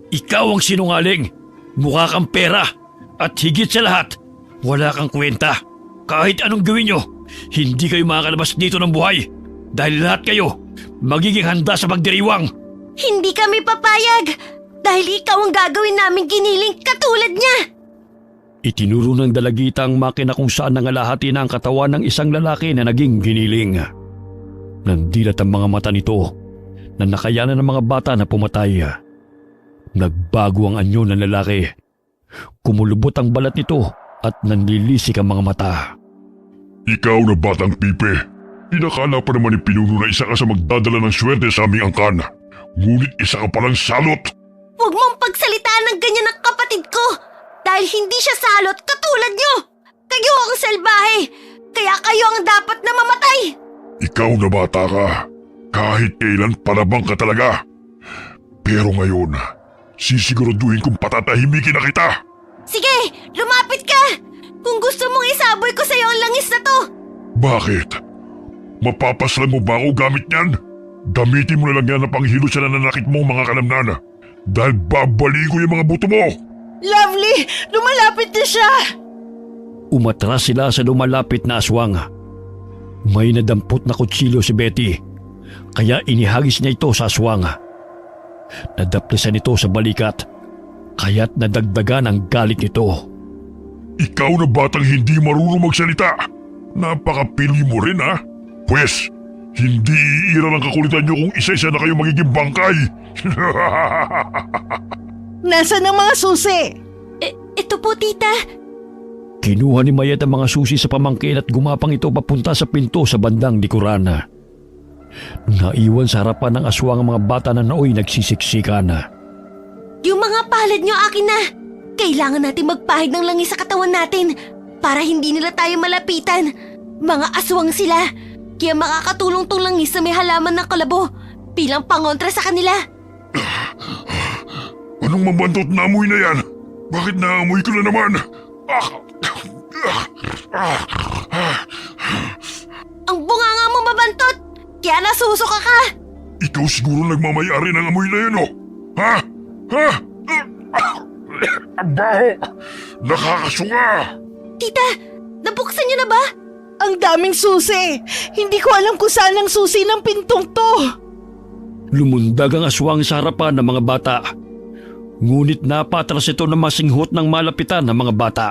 Ikaw ang sinungaling. Mukha kang pera. At higit sa lahat, wala kang kwenta. Kahit anong gawin niyo, hindi kayo makakalabas dito ng buhay. Dahil lahat kayo, magiging handa sa pagdiriwang. Hindi kami papayag. Dahil ikaw ang gagawin namin giniling katulad niya. Itinuro ng dalagita ang makina kung saan nangalahati na ang katawan ng isang lalaki na naging giniling. Nandilat ang mga mata nito na nakayanan ng mga bata na pumatay. Nagbago ang anyo ng lalaki. Kumulubot ang balat nito at nanlilisik ang mga mata. Ikaw na batang pipe, inakala pa naman ni pinuno na isa ka sa magdadala ng swerte sa aming angkan. Ngunit isa ka palang salot. Huwag mong pagsalitaan ng ganyan ng kapatid ko. Dahil hindi siya salot katulad niyo. Kayo ang salbahe. Kaya kayo ang dapat na mamatay. Ikaw na bata ka. Kahit kailan palabang ka talaga. Pero ngayon, sisiguraduhin kong patatahimikin na kita. Sige, lumapit ka. Kung gusto mong isaboy ko sa'yo ang langis na to. Bakit? Mapapaslan mo ba ako gamit niyan? Gamitin mo na lang yan na panghilo sa nananakit mong mga kalamnan. Dahil babaliin ko yung mga buto mo. Lovely! Lumalapit na siya! Umatras sila sa lumalapit na aswang. May nadampot na kutsilyo si Betty, kaya inihagis niya ito sa aswang. Nadaplisan ito sa balikat, kaya't nadagdagan ang galit nito. Ikaw na batang hindi marunong magsalita. Napakapili mo rin ha? Pwes, hindi iira ng kakulitan niyo kung isa-isa na kayo magiging bangkay. Nasaan ang mga susi? Ito po, tita. Kinuha ni Mayet ang mga susi sa pamangkin at gumapang ito papunta sa pinto sa bandang likuran. Naiwan sa harapan ng aswang ang mga bata na naoy nagsisiksikan. Yung mga palad niyo akin na. Kailangan natin magpahid ng langis sa katawan natin para hindi nila tayo malapitan. Mga aswang sila. Kaya makakatulong tong langis na may halaman ng kalabo bilang pangontra sa kanila. Anong mabantot na amoy na yan? Bakit naamoy ko na naman? Ang bunganga mo mabantot! Kaya nasusuka ka! Ikaw siguro nagmamayari ng amoy na yan, oh? Ha? Ha? Ang baho! Nakakasunga! Tita, nabuksan niyo na ba? Ang daming susi! Hindi ko alam kung saan ang susi ng pintong to! Lumundag ang aswang sa harapan ng mga bata. Ngunit napatras ito na masinghot ng malapitan ng mga bata.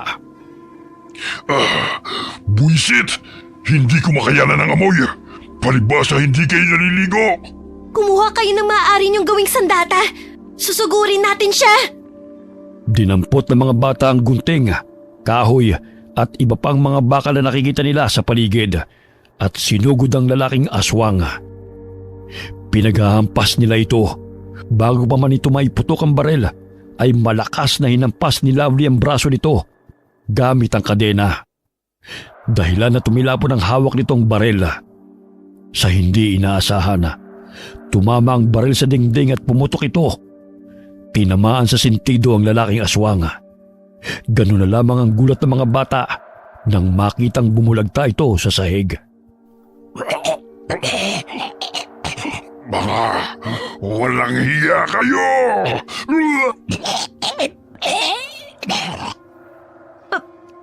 Buisit! Hindi ko makayanan ang amoy. Palibasa hindi kayo naliligo. Kumuha kayo ng maaari niyong gawing sandata. Susugurin natin siya. Dinampot ng mga bata ang gunting, kahoy at iba pang mga bakal na nakikita nila sa paligid at sinugod ang lalaking aswang. Pinaghahampas nila ito. Bago pa man ito maiputok ang barel, ay malakas na hinampas ni Lovely ang braso nito gamit ang kadena. Dahilan na tumilapon ang hawak nitong barel. Sa hindi inaasahan, tumama ang baril sa dingding at pumutok ito. Tinamaan sa sentido ang lalaking aswang. Ganun na lamang ang gulat ng mga bata nang makitang bumulagta ito sa sahig. Mga walang hiya kayo!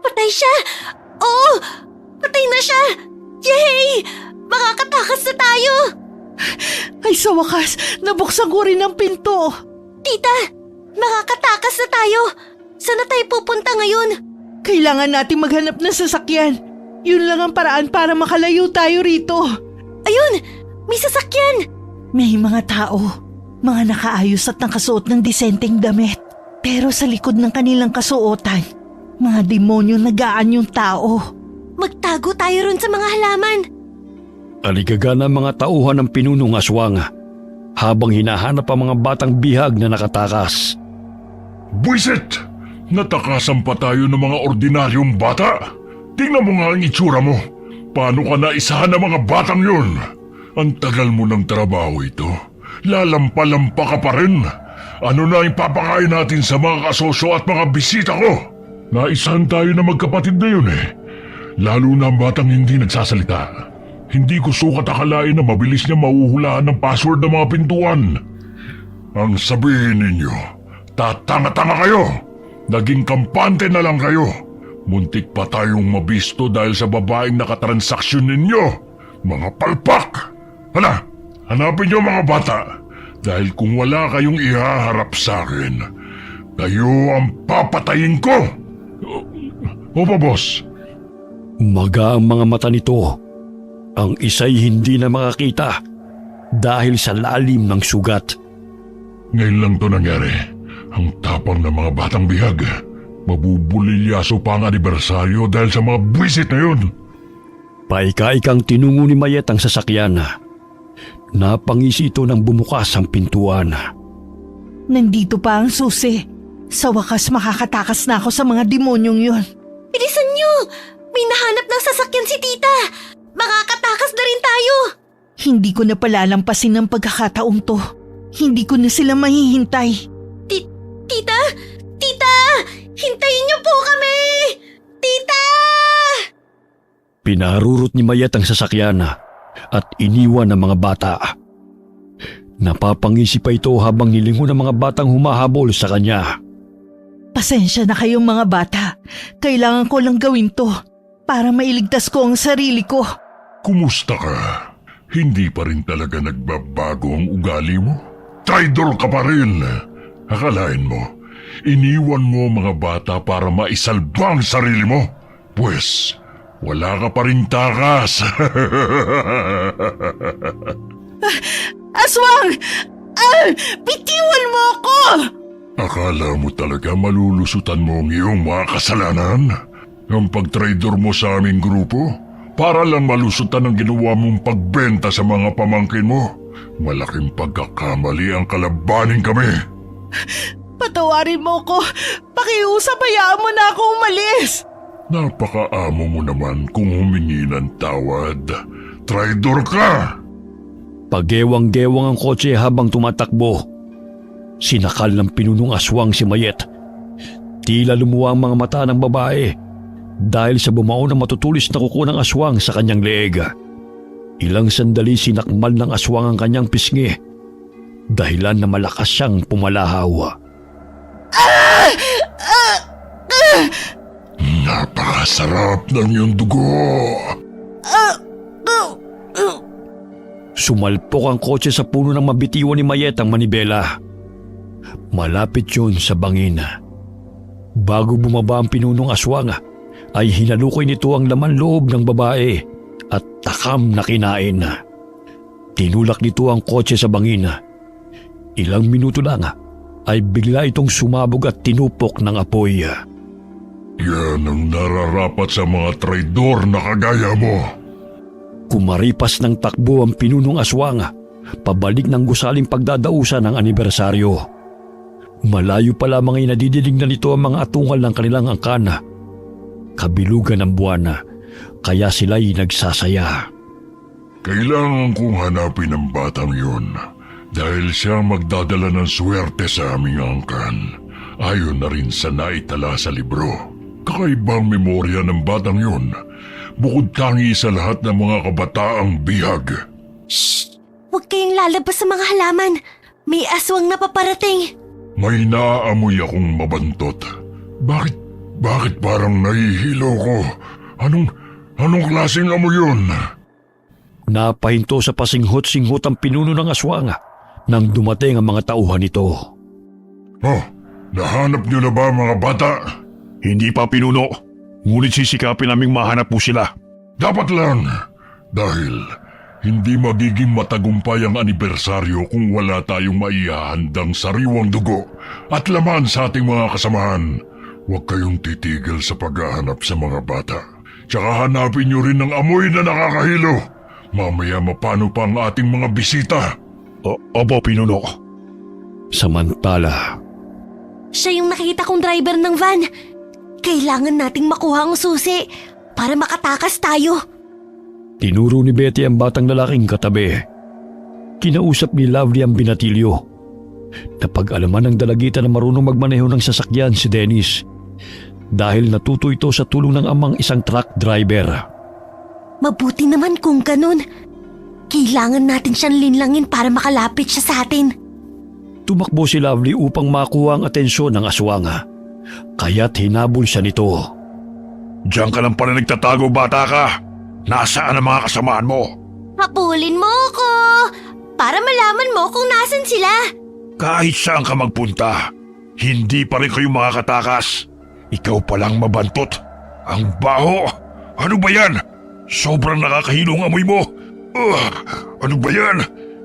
Patay siya! Oo! Patay na siya! Yay! Makakatakas na tayo! Ay sa wakas, nabuksan ko rin ang pinto. Tita! Makakatakas na tayo! Saan na tayo pupunta ngayon? Kailangan natin maghanap ng sasakyan. Yun lang ang paraan para makalayo tayo rito. Ayun! May sasakyan! May mga tao, mga nakaayos at nakasuot ng disenteng damit. Pero sa likod ng kanilang kasuotan, mga demonyo nagaan yung tao. Magtago tayo ron sa mga halaman. Aligagana ang mga tauhan ng pinunong aswang habang hinahanap ang mga batang bihag na nakatakas. Buisit! Natakasan pa tayo ng mga ordinaryong bata. Tingnan mo nga ang itsura mo. Paano ka naisahan ng mga batang yun? Ang tagal mo ng trabaho ito. Lalampa-lampa ka pa rin. Ano na ipapakain natin sa mga kasosyo at mga bisita ko? Naisahan tayo na magkapatid na yun eh. Lalo na ang batang hindi nagsasalita. Hindi ko sukat akalain na mabilis niya mahuhulaan ng password ng mga pintuan. Ang sabihin ninyo, tatanga-tanga kayo. Naging kampante na lang kayo. Muntik pa tayong mabisto dahil sa babaeng nakatransaksyon ninyo. Mga palpak! Hala, hanapin niyo mga bata. Dahil kung wala kayong ihaharap sa akin, kayo ang papatayin ko! Opo, boss. Umaga ang mga mata nito. Ang isa'y hindi na makakita dahil sa lalim ng sugat. Ngayon lang to nangyari. Ang tapang ng mga batang bihag. Mabubulilyaso pa ang anibersaryo dahil sa mga buwisit na yun. Paika-ikang tinungo ni Mayet ang sasakyan. Napangisi ito nang bumukas ang pintuan. Nandito pa ang susi. Sa wakas makakatakas na ako sa mga demonyong yun. Bilisan niyo! May nahanap ng sasakyan si tita! Makakatakas na rin tayo! Hindi ko na palalampasin ang pagkakataong to. Hindi ko na sila mahihintay. Tita! Tita! Hintayin niyo po kami! Tita! Pinarurot ni Mayet ang sasakyan at iniwan ng mga bata. Napapangisi pa ito habang nilingon ng mga batang humahabol sa kanya. Pasensya na kayong mga bata. Kailangan ko lang gawin to para mailigtas ko ang sarili ko. Kumusta ka? Hindi pa rin talaga nagbabago ang ugali mo? Traidor ka pa rin! Akalain mo, iniwan mo mga bata para maisalba ang sarili mo? Pues, wala ka pa rin takas! Aswang! Bitiwan mo ako! Akala mo talaga malulusutan mo ang iyong mga kasalanan? Ang pagtraidor mo sa aming grupo? Para lang malusutan ang ginawa mong pagbenta sa mga pamangkin mo? Malaking pagkakamali ang kalabanin kami. Patawarin mo ko. Pakiusap, hayaan mo na ako umalis. Napakaamo mo naman kung humingi ng tawad. Traidor ka! Pagewang-gewang ang kotse habang tumatakbo. Sinakal ng pinunong aswang si Mayet. Tila lumuwa ang mga mata ng babae dahil sa bumao na matutulis na kuko ng aswang sa kanyang leeg. Ilang sandali sinakmal ng aswang ang kanyang pisngi, dahilan na malakas siyang pumalahaw. Napakasarap ng iyong dugo! Sumalpok ang kotse sa puno ng mabitiwan ni Mayet ang manibela. Malapit yun sa bangin. Bago bumaba ang pinunong aswang, ay hinalukoy nito ang laman loob ng babae at takam na kinain. Tinulak nito ang kotse sa bangin. Ilang minuto lang ay bigla itong sumabog at tinupok ng apoy. Yan ang nararapat sa mga traidor na kagaya mo. Kumaripas ng takbo ang pinunong aswang, pabalik ng gusaling pagdadausan ng anibersaryo. Malayo pa lamang ay nadidinig na nito ang mga atungal ng kanilang angkan. Kabilugan ng buwan, kaya sila'y nagsasaya. Kailangan kong hanapin ang batang yun dahil siya magdadala ng swerte sa aming angkan. Ayon na rin sa naitala sa libro. Kakaibang memorya ng batang yun, bukod tangi sa lahat ng mga kabataang bihag. Shh! Huwag kayong lalabas sa mga halaman. May aswang na paparating. May naaamoy akong mabantot. Bakit parang nahihilo ko? Anong klaseng amoy yun? Napahinto sa pasinghot-singhot ang pinuno ng aswang nang dumating ang mga tauhan nito. Oh, nahanap niyo na ba mga bata? Hindi pa, Pinuno. Ngunit sisikapin naming mahanap po sila. Dapat lang. Dahil hindi magiging matagumpay ang anibersaryo kung wala tayong maihahandang sariwang dugo at laman sa ating mga kasamahan. Huwag kayong titigil sa paghahanap sa mga bata. Tsaka hanapin niyo rin ang amoy na nakakahilo. Mamaya mapano pa ang ating mga bisita. Opo, Pinuno. Samantala, Siya yung nakita kong driver ng van. Kailangan nating makuha ang susi para makatakas tayo. tinuro ni Betty ang batang lalaking katabi. Kinausap ni Lovely ang binatilyo. Napag-alaman ng dalagita na marunong magmaneho ng sasakyan si Dennis dahil natuto ito sa tulong ng amang isang truck driver. Mabuti naman kung ganun. Kailangan natin siyang linlangin para makalapit siya sa atin. Tumakbo si Lovely upang makuha ang atensyon ng aswang. Kaya't hinabol siya nito. Diyan ka lang pala nagtatago, bata ka. Nasaan ang mga kasamaan mo? Habulin mo ako para malaman mo kung nasan sila. Kahit saan ka magpunta, hindi pa rin kayo makakatakas. Ikaw palang mabantot. Ang baho. Ano ba yan? Sobrang nakakahilong amoy mo. Ano ba yan?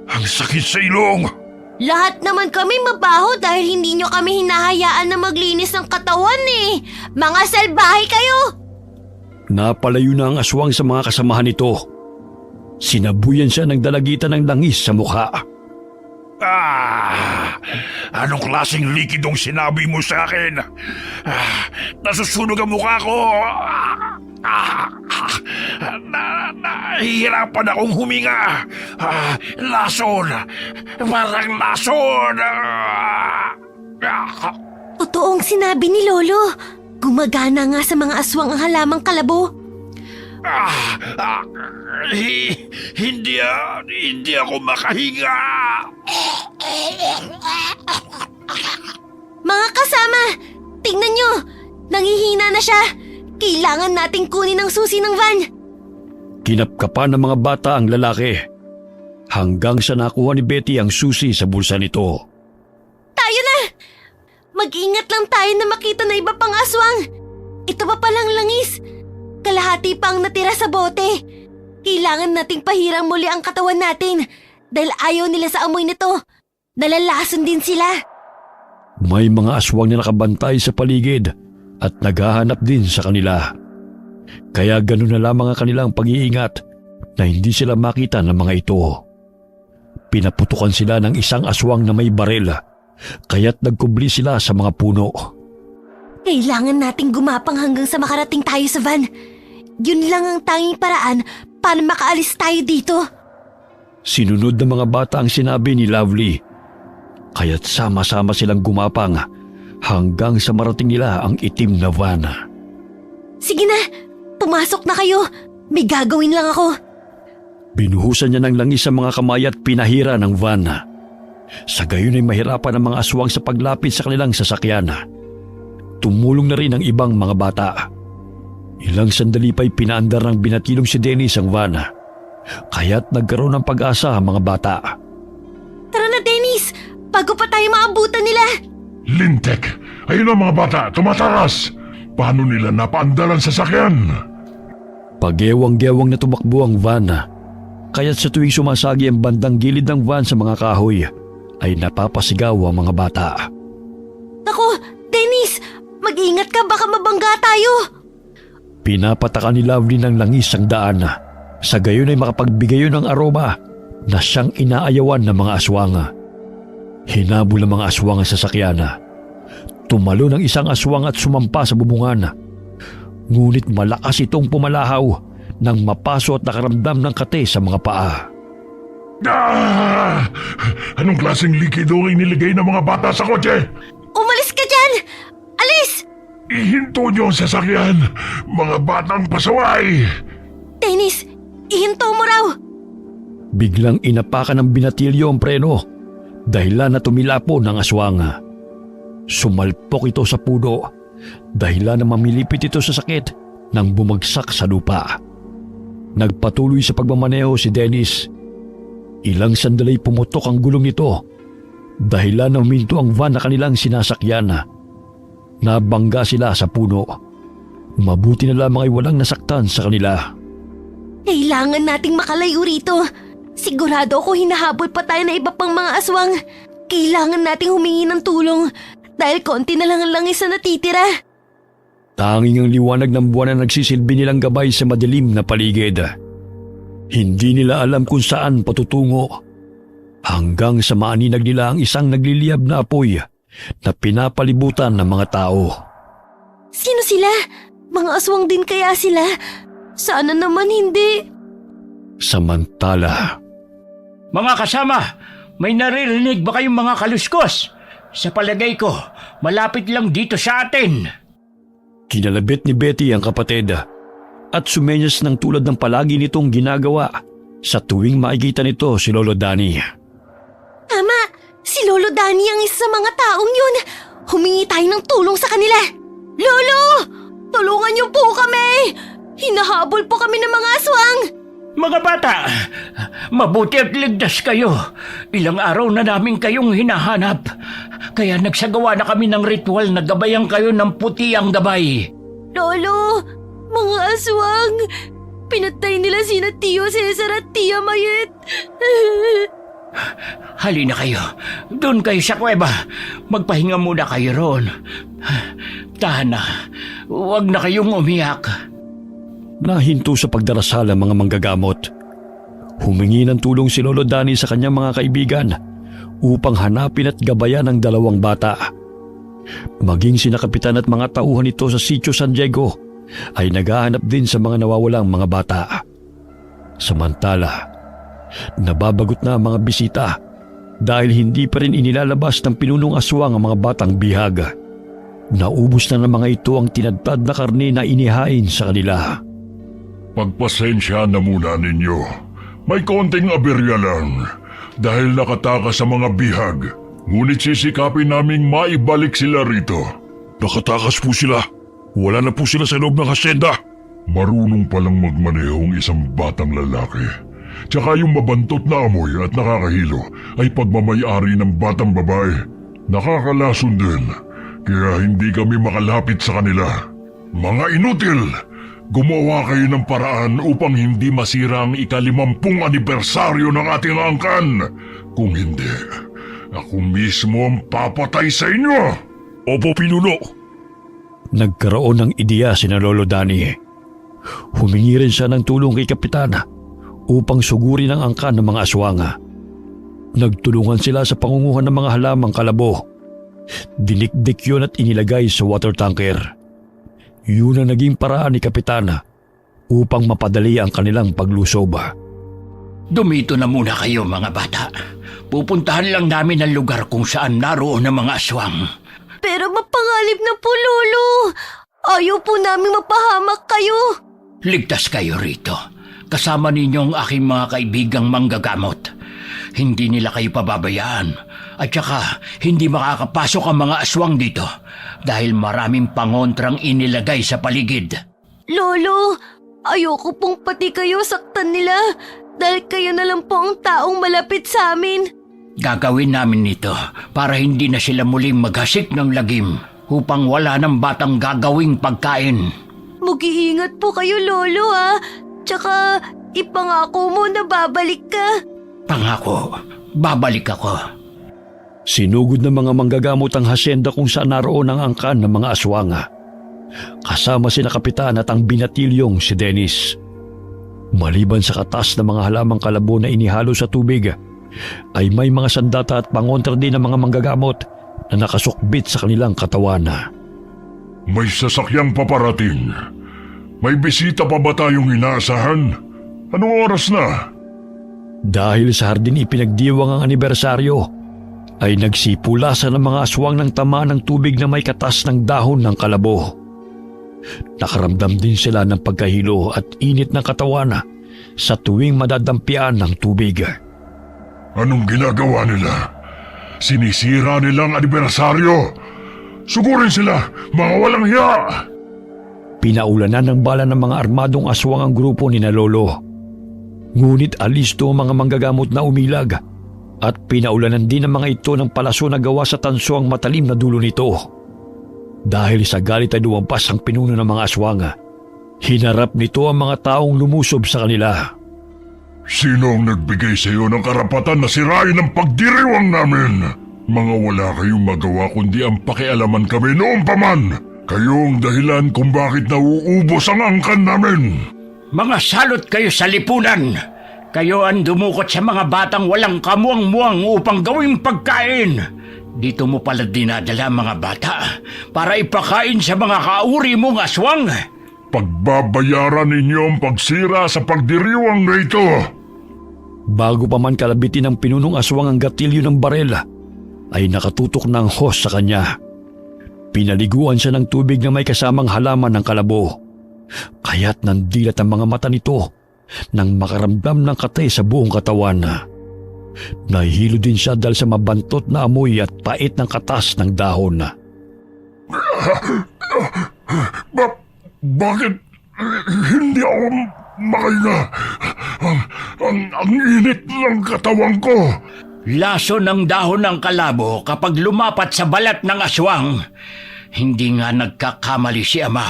Ang sakit sa ilong. Lahat naman kami mabaho dahil hindi nyo kami hinahayaan na maglinis ng katawan eh. Mga salbahe kayo! Napalayo na ang aswang sa mga kasamahan nito. Sinabuyan siya ng dalagitan ng langis sa mukha. Anong klaseng likidong sinabi mo sa akin? Nasusunog ang mukha ko. Nahihirapan akong huminga. Lason. Parang lason. Totoong sinabi ni Lolo. Gumagana nga sa mga aswang ang halamang kalabo. Hindi ako makahinga. Mga kasama, tingnan nyo. Nangihina na siya. Kailangan nating kunin ang susi ng van. Kinapkapan ng mga bata ang lalaki hanggang sa nakuha ni Betty ang susi sa bulsa nito. Tayo na! Mag-ingat lang tayo na makita na iba pang aswang. Ito pa palang langis. Kalahati pa ang natira sa bote. Kailangan nating pahirang muli ang katawan natin dahil ayaw nila sa amoy nito. Nalalason din sila. May mga aswang na nakabantay sa paligid at naghahanap din sa kanila. Kaya ganun na lamang ang kanilang pag-iingat na hindi sila makita ng mga ito. Pinaputukan sila ng isang aswang na may baril, kaya't nagkubli sila sa mga puno. Kailangan nating gumapang hanggang sa makarating tayo sa van. Yun lang ang tanging paraan para makaalis tayo dito. Sinunod ng mga bata ang sinabi ni Lovely, kaya't sama-sama silang gumapang hanggang sa marating nila ang itim na van. Sige na, pumasok na kayo. May gagawin lang ako. Binuhusan niya ng langis sa mga kamay at pinahira ng van. Sa gayon ay mahirapan ang mga aswang sa paglapit sa kanilang sasakyan. Tumulong na rin ang ibang mga bata. Ilang sandali pa'y pinaandar ng binatilong si Dennis ang van. Kaya't nagkaroon ng pag-asa ang mga bata. Tara na, Dennis! Bago pa tayo maabutan nila! Lintek! Ayun ang mga bata, tumatakas! Paano nila napaandaran sa sakyan? Pagewang-gewang na tumakbo ang van. Kaya't sa tuwing sumasagi ang bandang gilid ng van sa mga kahoy, ay napapasigaw ang mga bata. Naku, Dennis! Mag-ingat ka, baka mabangga tayo! Pinapatakan ni Lovely ng langis ang daan. Sa gayon ay makapagbigay ng aroma na siyang inaayawan ng mga aswang. Hinabol ng mga aswang ang sasakyan. Tumalo ng isang aswang at sumampa sa bubungan. Ngunit malakas itong pumalahaw nang mapaso at nakaramdam ng kate sa mga paa. Ah! Anong klaseng likido ang inilagay ng mga bata sa kotse? Umalis ka dyan! Alis! Ihinto niyo ang sasakyan, mga batang pasaway! Dennis, ihinto mo raw! Biglang inapakan ng binatilyo ang preno, dahilan na tumilapo ng aswang. Sumalpok ito sa puno, dahilan na mamilipit ito sa sakit nang bumagsak sa lupa. Nagpatuloy sa pagmamaneho si Dennis. Ilang sandali pumutok ang gulong nito, dahilan na huminto ang van na kanilang sinasakyan. Nabangga sila sa puno. Mabuti na lamang ay walang nasaktan sa kanila. Kailangan nating makalayo rito. Sigurado ako hinahabol pa tayo ng iba pang mga aswang. Kailangan nating humingi ng tulong dahil konti na lang ang langis na natitira. Tanging ang liwanag ng buwan na nagsisilbi nilang gabay sa madilim na paligid. Hindi nila alam kung saan patutungo. Hanggang sa maaninag nila ang isang nagliliyab na apoy na pinapalibutan ng mga tao. Sino sila? Mga aswang din kaya sila? Sana naman hindi. Samantala, Mga kasama, may naririnig ba kayong mga kaluskos? Sa palagay ko, malapit lang dito sa atin. kinalabit ni Betty ang kapatid at sumenyas ng tulad ng palagi nitong ginagawa sa tuwing makikita nito si Lolo Danny. Tama, si Lolo Danny ang isa sa mga taong yun. Humingi tayo ng tulong sa kanila. Lolo! Tulungan niyo po kami! Hinahabol po kami ng mga aswang! Mga bata, mabuti at ligtas kayo. Ilang araw na namin kayong hinahanap. Kaya nagsagawa na kami ng ritual na gabayan kayo ng puti ang gabay. Lolo, mga aswang! Pinatay nila sina Tio Cesar at Tia Mayet. Halina kayo. Doon kayo sa kuweba. Magpahinga muna kayo roon. Tahan na. Huwag na kayong umiyak. Nahinto sa pagdarasal ang mga manggagamot. Humingi ng tulong si Lolo Danny sa kanyang mga kaibigan upang hanapin at gabayan ang dalawang bata. Maging sina kapitan at mga tauhan nito sa Sitio San Diego ay naghahanap din sa mga nawawalang mga bata. Samantala, nababagot na ang mga bisita dahil hindi pa rin inilalabas ng pinunong aswang ang mga batang bihag. Naubos na ng mga ito ang tinadtad na karne na inihain sa kanila. Pagpasensya na muna ninyo. May konting aberya lang dahil nakatakas sa mga bihag. Ngunit sisikapin naming maibalik sila rito. Nakatakas po sila. Wala na po sila sa loob ng hasyenda. Marunong palang magmaneho ang isang batang lalaki. Tsaka yung mabantot na amoy at nakakahilo ay pagmamayari ng batang babae. Nakakalason din, kaya hindi kami makalapit sa kanila. Mga inutil! Gumawa kayo ng paraan upang hindi masira ang ika-50 anibersaryo ng ating angkan. Kung hindi, ako mismo ang papatay sa inyo! Opo, Pinuno. Nagkaroon ng ideya sina Lolo Danny. Humingi rin siya ng tulong kay Kapitan upang sugurin ang angkan ng mga aswang. Nagtulungan sila sa pangunguhan ng mga halamang kalabo. Dinikdik yun at inilagay sa water tanker. Yun ang naging paraan ni Kapitan upang mapadali ang kanilang paglusob. Dumito na muna kayo mga bata. Pupuntahan lang namin ang lugar kung saan naroon ang mga aswang. Pero mapangalip na po, Lolo. Ayaw po namin mapahamak kayo. Ligtas kayo rito. Kasama ninyo ang aking mga kaibigang manggagamot. Hindi nila kayo pababayaan. At saka, hindi makakapasok ang mga aswang dito dahil maraming pangontrang inilagay sa paligid. Lolo, ayoko pong pati kayo saktan nila dahil kayo na lang po ang taong malapit sa amin. Gagawin namin ito para hindi na sila muling maghasik ng lagim upang wala ng batang gagawing pagkain. Mag-iingat po kayo, Lolo, ha? Tsaka, ipangako mo na babalik ka. Pangako, babalik ako. Sinugod ng mga manggagamot ang hasyenda kung saan naroon ang angkan ng mga aswang. Kasama sina Kapitan at ang binatilyong si Dennis. Maliban sa katas ng mga halamang kalabo na inihalo sa tubig, ay may mga sandata at pangontra din ng mga manggagamot na nakasukbit sa kanilang katawan. May sasakyang paparating. May bisita pa ba tayong inaasahan? Anong oras na? Dahil sa hardin ipinagdiwang ang anibersaryo, ay nagsipulasan ng mga aswang ng tamaan ng tubig na may katas ng dahon ng kalabo. Nakaramdam din sila ng pagkahilo at init ng katawan sa tuwing madadampian ng tubig. Anong ginagawa nila? Sinisira nilang anibersaryo. Sugurin sila, mga walang hiya! Pinaulanan ng bala ng mga armadong aswang ang grupo ni na Lolo. Ngunit alisto ang mga manggagamot na umilag at pinaulanan din ng mga ito ng palaso na gawa sa tanso ang matalim na dulo nito. Dahil sa galit ay lumampas ang pinuno ng mga aswang. Hinarap nito ang mga taong lumusob sa kanila. Sino ang nagbigay sa iyo ng karapatan na sirain ang pagdiriwang namin? Mga wala kayong magawa kundi ang pakialaman kami noon pa man. Kayo ang dahilan kung bakit nauubos ang angkan namin. Mga salot kayo sa lipunan! Kayo ang dumukot sa mga batang walang kamuang-muang upang gawing pagkain. Dito mo pala dinadala mga bata para ipakain sa mga kauri mong aswang. Pagbabayaran ninyo ang pagsira sa pagdiriwang na ito. Bago pa man kalabitin ng pinunong aswang ang gatilyo ng barel, ay nakatutok ng hos sa kanya. Pinaliguan siya ng tubig na may kasamang halaman ng kalabo. Kaya't nandilat ang mga mata nito nang makaramdam ng katay sa buong katawan. Nahihilo din siya dahil sa mabantot na amoy at pait ng katas ng dahon. Bakit hindi ako makahinga? Ang init ng katawan ko. Laso ng dahon ng kalabo kapag lumapat sa balat ng aswang. Hindi nga nagkakamali si Ama.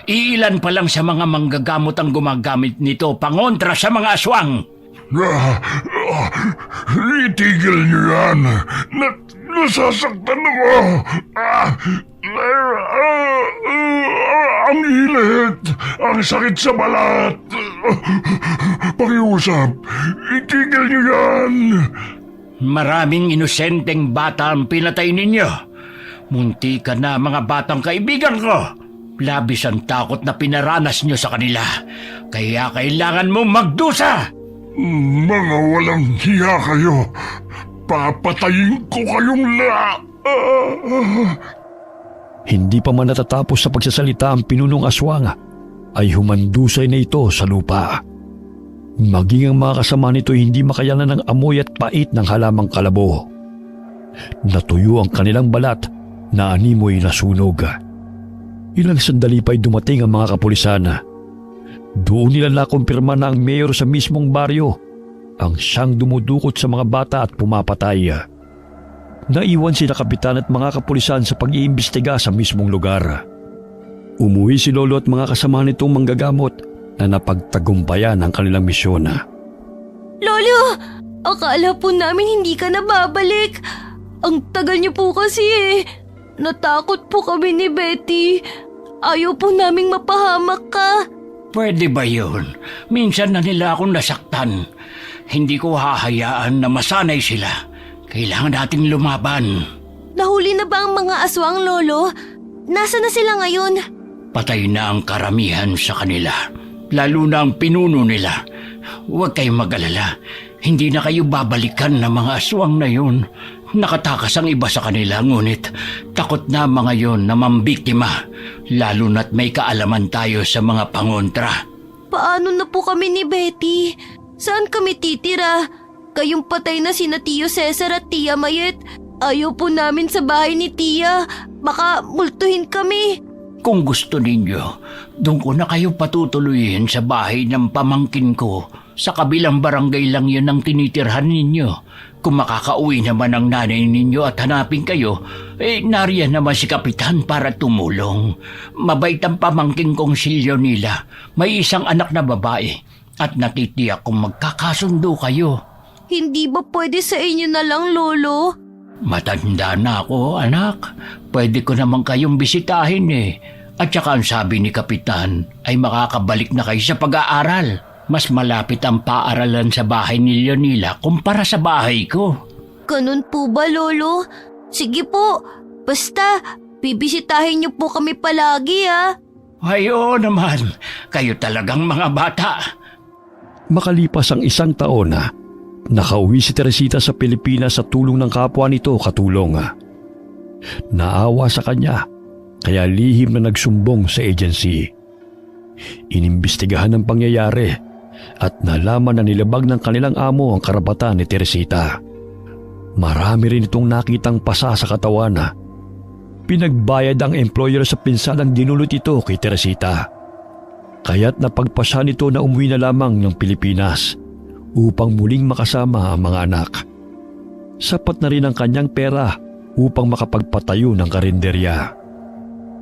Iilan pa lang sa mga manggagamot ang gumagamit nito pangontra sa mga aswang. Itigil niyo yan. Nasasaktan ako. Ang init. Ang sakit sa balat. Pakiusap. Itigil niyo yan. Maraming inosenteng bata ang pinatay ninyo. Munti ka na mga batang kaibigan ko. Labis ang takot na pinaranas nyo sa kanila. Kaya kailangan mo magdusa. Mga walang hiya kayo. Papatayin ko kayong Hindi pa man natatapos sa pagsasalita ang pinunong aswang, ay humandusay na ito sa lupa. Maging ang mga kasama nito hindi makayanan ng amoy at pait ng halamang kalabo. Natuyo ang kanilang balat na animoy na sunog. Ilang sandali pa'y dumating ang mga kapulisan. Doon nila nakumpirma na ang mayor sa mismong baryo ang siyang dumudukot sa mga bata at pumapatay. Naiwan sila kapitan at mga kapulisan sa pag-iimbestiga sa mismong lugar. Umuwi si Lolo at mga kasama nitong manggagamot na napagtagumpayan ang kanilang misyon. Lolo! Akala po namin hindi ka na babalik. Ang tagal niyo po kasi eh. Natakot po kami ni Betty. Ayaw po naming mapahamak ka. Pwede ba yun? Minsan na nila akong nasaktan. Hindi ko hahayaan na masanay sila. Kailangan nating lumaban. Nahuli na ba ang mga aswang, Lolo? Nasaan na sila ngayon? Patay na ang karamihan sa kanila. Lalo na ang pinuno nila. Huwag kayong mag-alala. Hindi na kayo babalikan ng mga aswang na yun. Nakatakas ang iba sa kanila, ngunit takot na mga yon na mambiktima. Lalo na't may kaalaman tayo sa mga pangontra. Paano na po kami ni Betty? Saan kami titira? Kayong patay na sina Tio Cesar at Tia Mayet. Ayaw po namin sa bahay ni Tia. Baka multuhin kami. Kung gusto ninyo, doon ko na kayo patutuloyin sa bahay ng pamangkin ko. Sa kabilang barangay lang yun ang tinitirhan ninyo. Kung makakauwi naman ang nanay ninyo at hanapin kayo, nariyan naman si Kapitan para tumulong. Mabait ang pamangkin kong si Leonila. May isang anak na babae at natitiyak kung magkakasundo kayo. Hindi ba pwede sa inyo na lang, Lolo? Matanda na ako, anak. Pwede ko naman kayong bisitahin eh. At saka ang sabi ni Kapitan ay makakabalik na kayo sa pag-aaral. Mas malapit ang paaralan sa bahay ni Leonila kumpara sa bahay ko. Ganun po ba, Lolo? Sige po. Basta, bibisitahin niyo po kami palagi, ah. Ay, oo naman. Kayo talagang mga bata. Makalipas ang 1 taon na, nakauwi si Teresita sa Pilipinas sa tulong ng kapwa nito katulong. Naawa sa kanya, kaya lihim na nagsumbong sa agency. Inimbestigahan ang pangyayari at nalaman na nilabag ng kanilang amo ang karapatan ni Teresita. Marami rin itong nakitang pasa sa katawan. Pinagbayad ang employer sa pinsalang dinulot ito kay Teresita. Kaya't napagpasya nito na umuwi na lamang ng Pilipinas upang muling makasama ang mga anak. Sapat na rin ang kanyang pera upang makapagpatayo ng karinderya.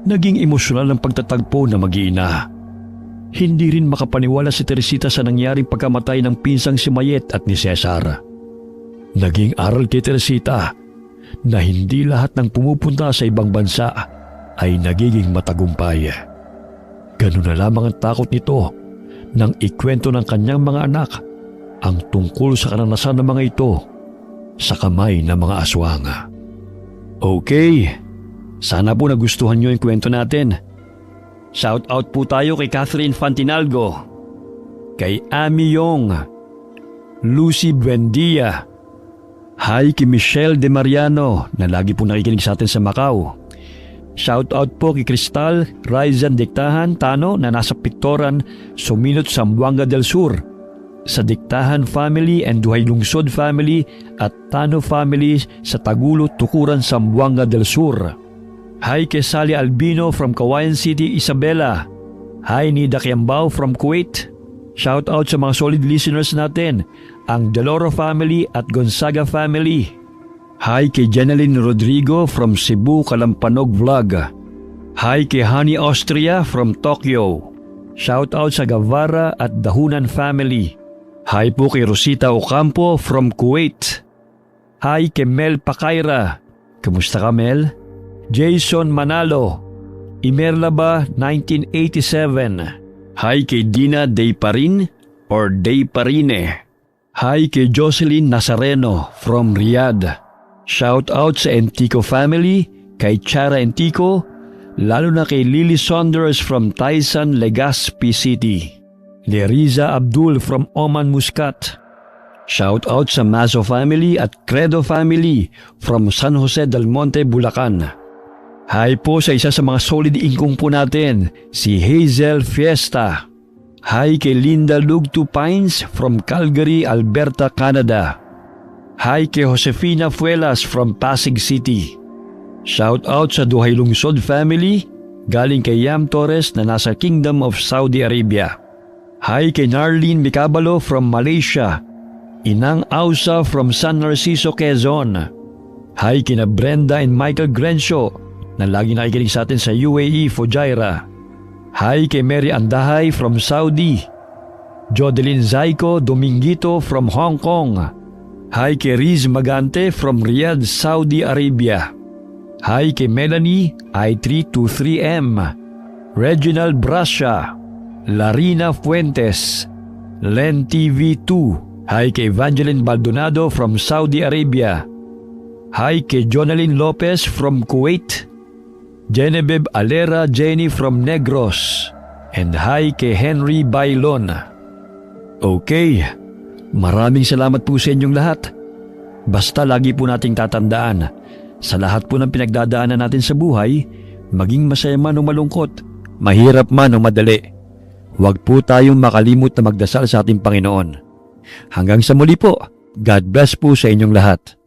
Naging emosyonal ang pagtatagpo na mag-iina. Hindi rin makapaniwala si Teresita sa nangyaring pagkamatay ng pinsang si Mayet at ni Cesar. Naging aral kay Teresita na hindi lahat ng pumupunta sa ibang bansa ay nagiging matagumpay. Ganun na lamang ang takot nito nang ikwento ng kanyang mga anak ang tungkol sa karanasan ng mga ito sa kamay ng mga aswang. Okay, sana po nagustuhan nyo yung kwento natin. Shout out po tayo kay Catherine Fantinalgo, kay Ami Yong, Lucy Buendia, hi kay Michelle De Mariano na lagi po nakikinig sa atin sa Macau. Shout out po kay Cristal Raizan Diktahan Tano na nasa Pictoran, Suminot, Zamboanga del Sur, sa Diktahan family and Duhay Lungsod family at Tano family sa Tagulo, Tukuran, Zamboanga del Sur. Hi kay Sally Albino from Kawayan City, Isabela. Hi Nida Kiambao from Kuwait. Shout out sa mga solid listeners natin, ang Deloro family at Gonzaga family. Hi kay Jeneline Rodrigo from Cebu, Kalampanog Vlog. Hi kay Honey Austria from Tokyo. Shout out sa Gavara at Dahunan family. Hi po kay Rosita Ocampo from Kuwait. Hi kay Mel Pakaira. Kamusta ka, Mel? Jason Manalo, Imerlaba 1987. Hi kay Dina Dayparin or Dayparine. Hi kay Jocelyn Nazareno from Riyadh. Shout out sa Entico family, kay Chara Entico, lalo na kay Lily Saunders from Taisan, Legazpi City. Leriza Abdul from Oman Muscat. Shout out sa Mazo family at Credo family from San Jose del Monte, Bulacan. Hi po sa isa sa mga solid ingkong po natin, si Hazel Fiesta. Hi kay Linda Lugtu Pines from Calgary, Alberta, Canada. Hi kay Josefina Fuelas from Pasig City. Shout out sa Duhay Lungsod family, galing kay Yam Torres na nasa Kingdom of Saudi Arabia. Hi kay Narlene Micabalo from Malaysia. Inang Ausa from San Narciso, Quezon. Hi kina Brenda and Michael Grencio na lagi nakikinig sa atin sa UAE, Fujairah. Hi kay Mary Andahay from Saudi. Jodeline Zaiko Domingito from Hong Kong. Hi kay Riz Magante from Riyadh, Saudi Arabia. Hi kay Melanie I323M, Reginald Brascia, Larina Fuentes, Len TV2. Hi kay Evangeline Baldonado from Saudi Arabia. Hi kay Jonalyn Lopez from Kuwait. Genevieve Alera Jenny from Negros. And hi kay Henry Bailon. Okay, maraming salamat po sa inyong lahat. Basta lagi po nating tatandaan, sa lahat po ng pinagdadaanan natin sa buhay, maging masaya man o malungkot, mahirap man o madali, huwag po tayong makalimot na magdasal sa ating Panginoon. Hanggang sa muli po, God bless po sa inyong lahat.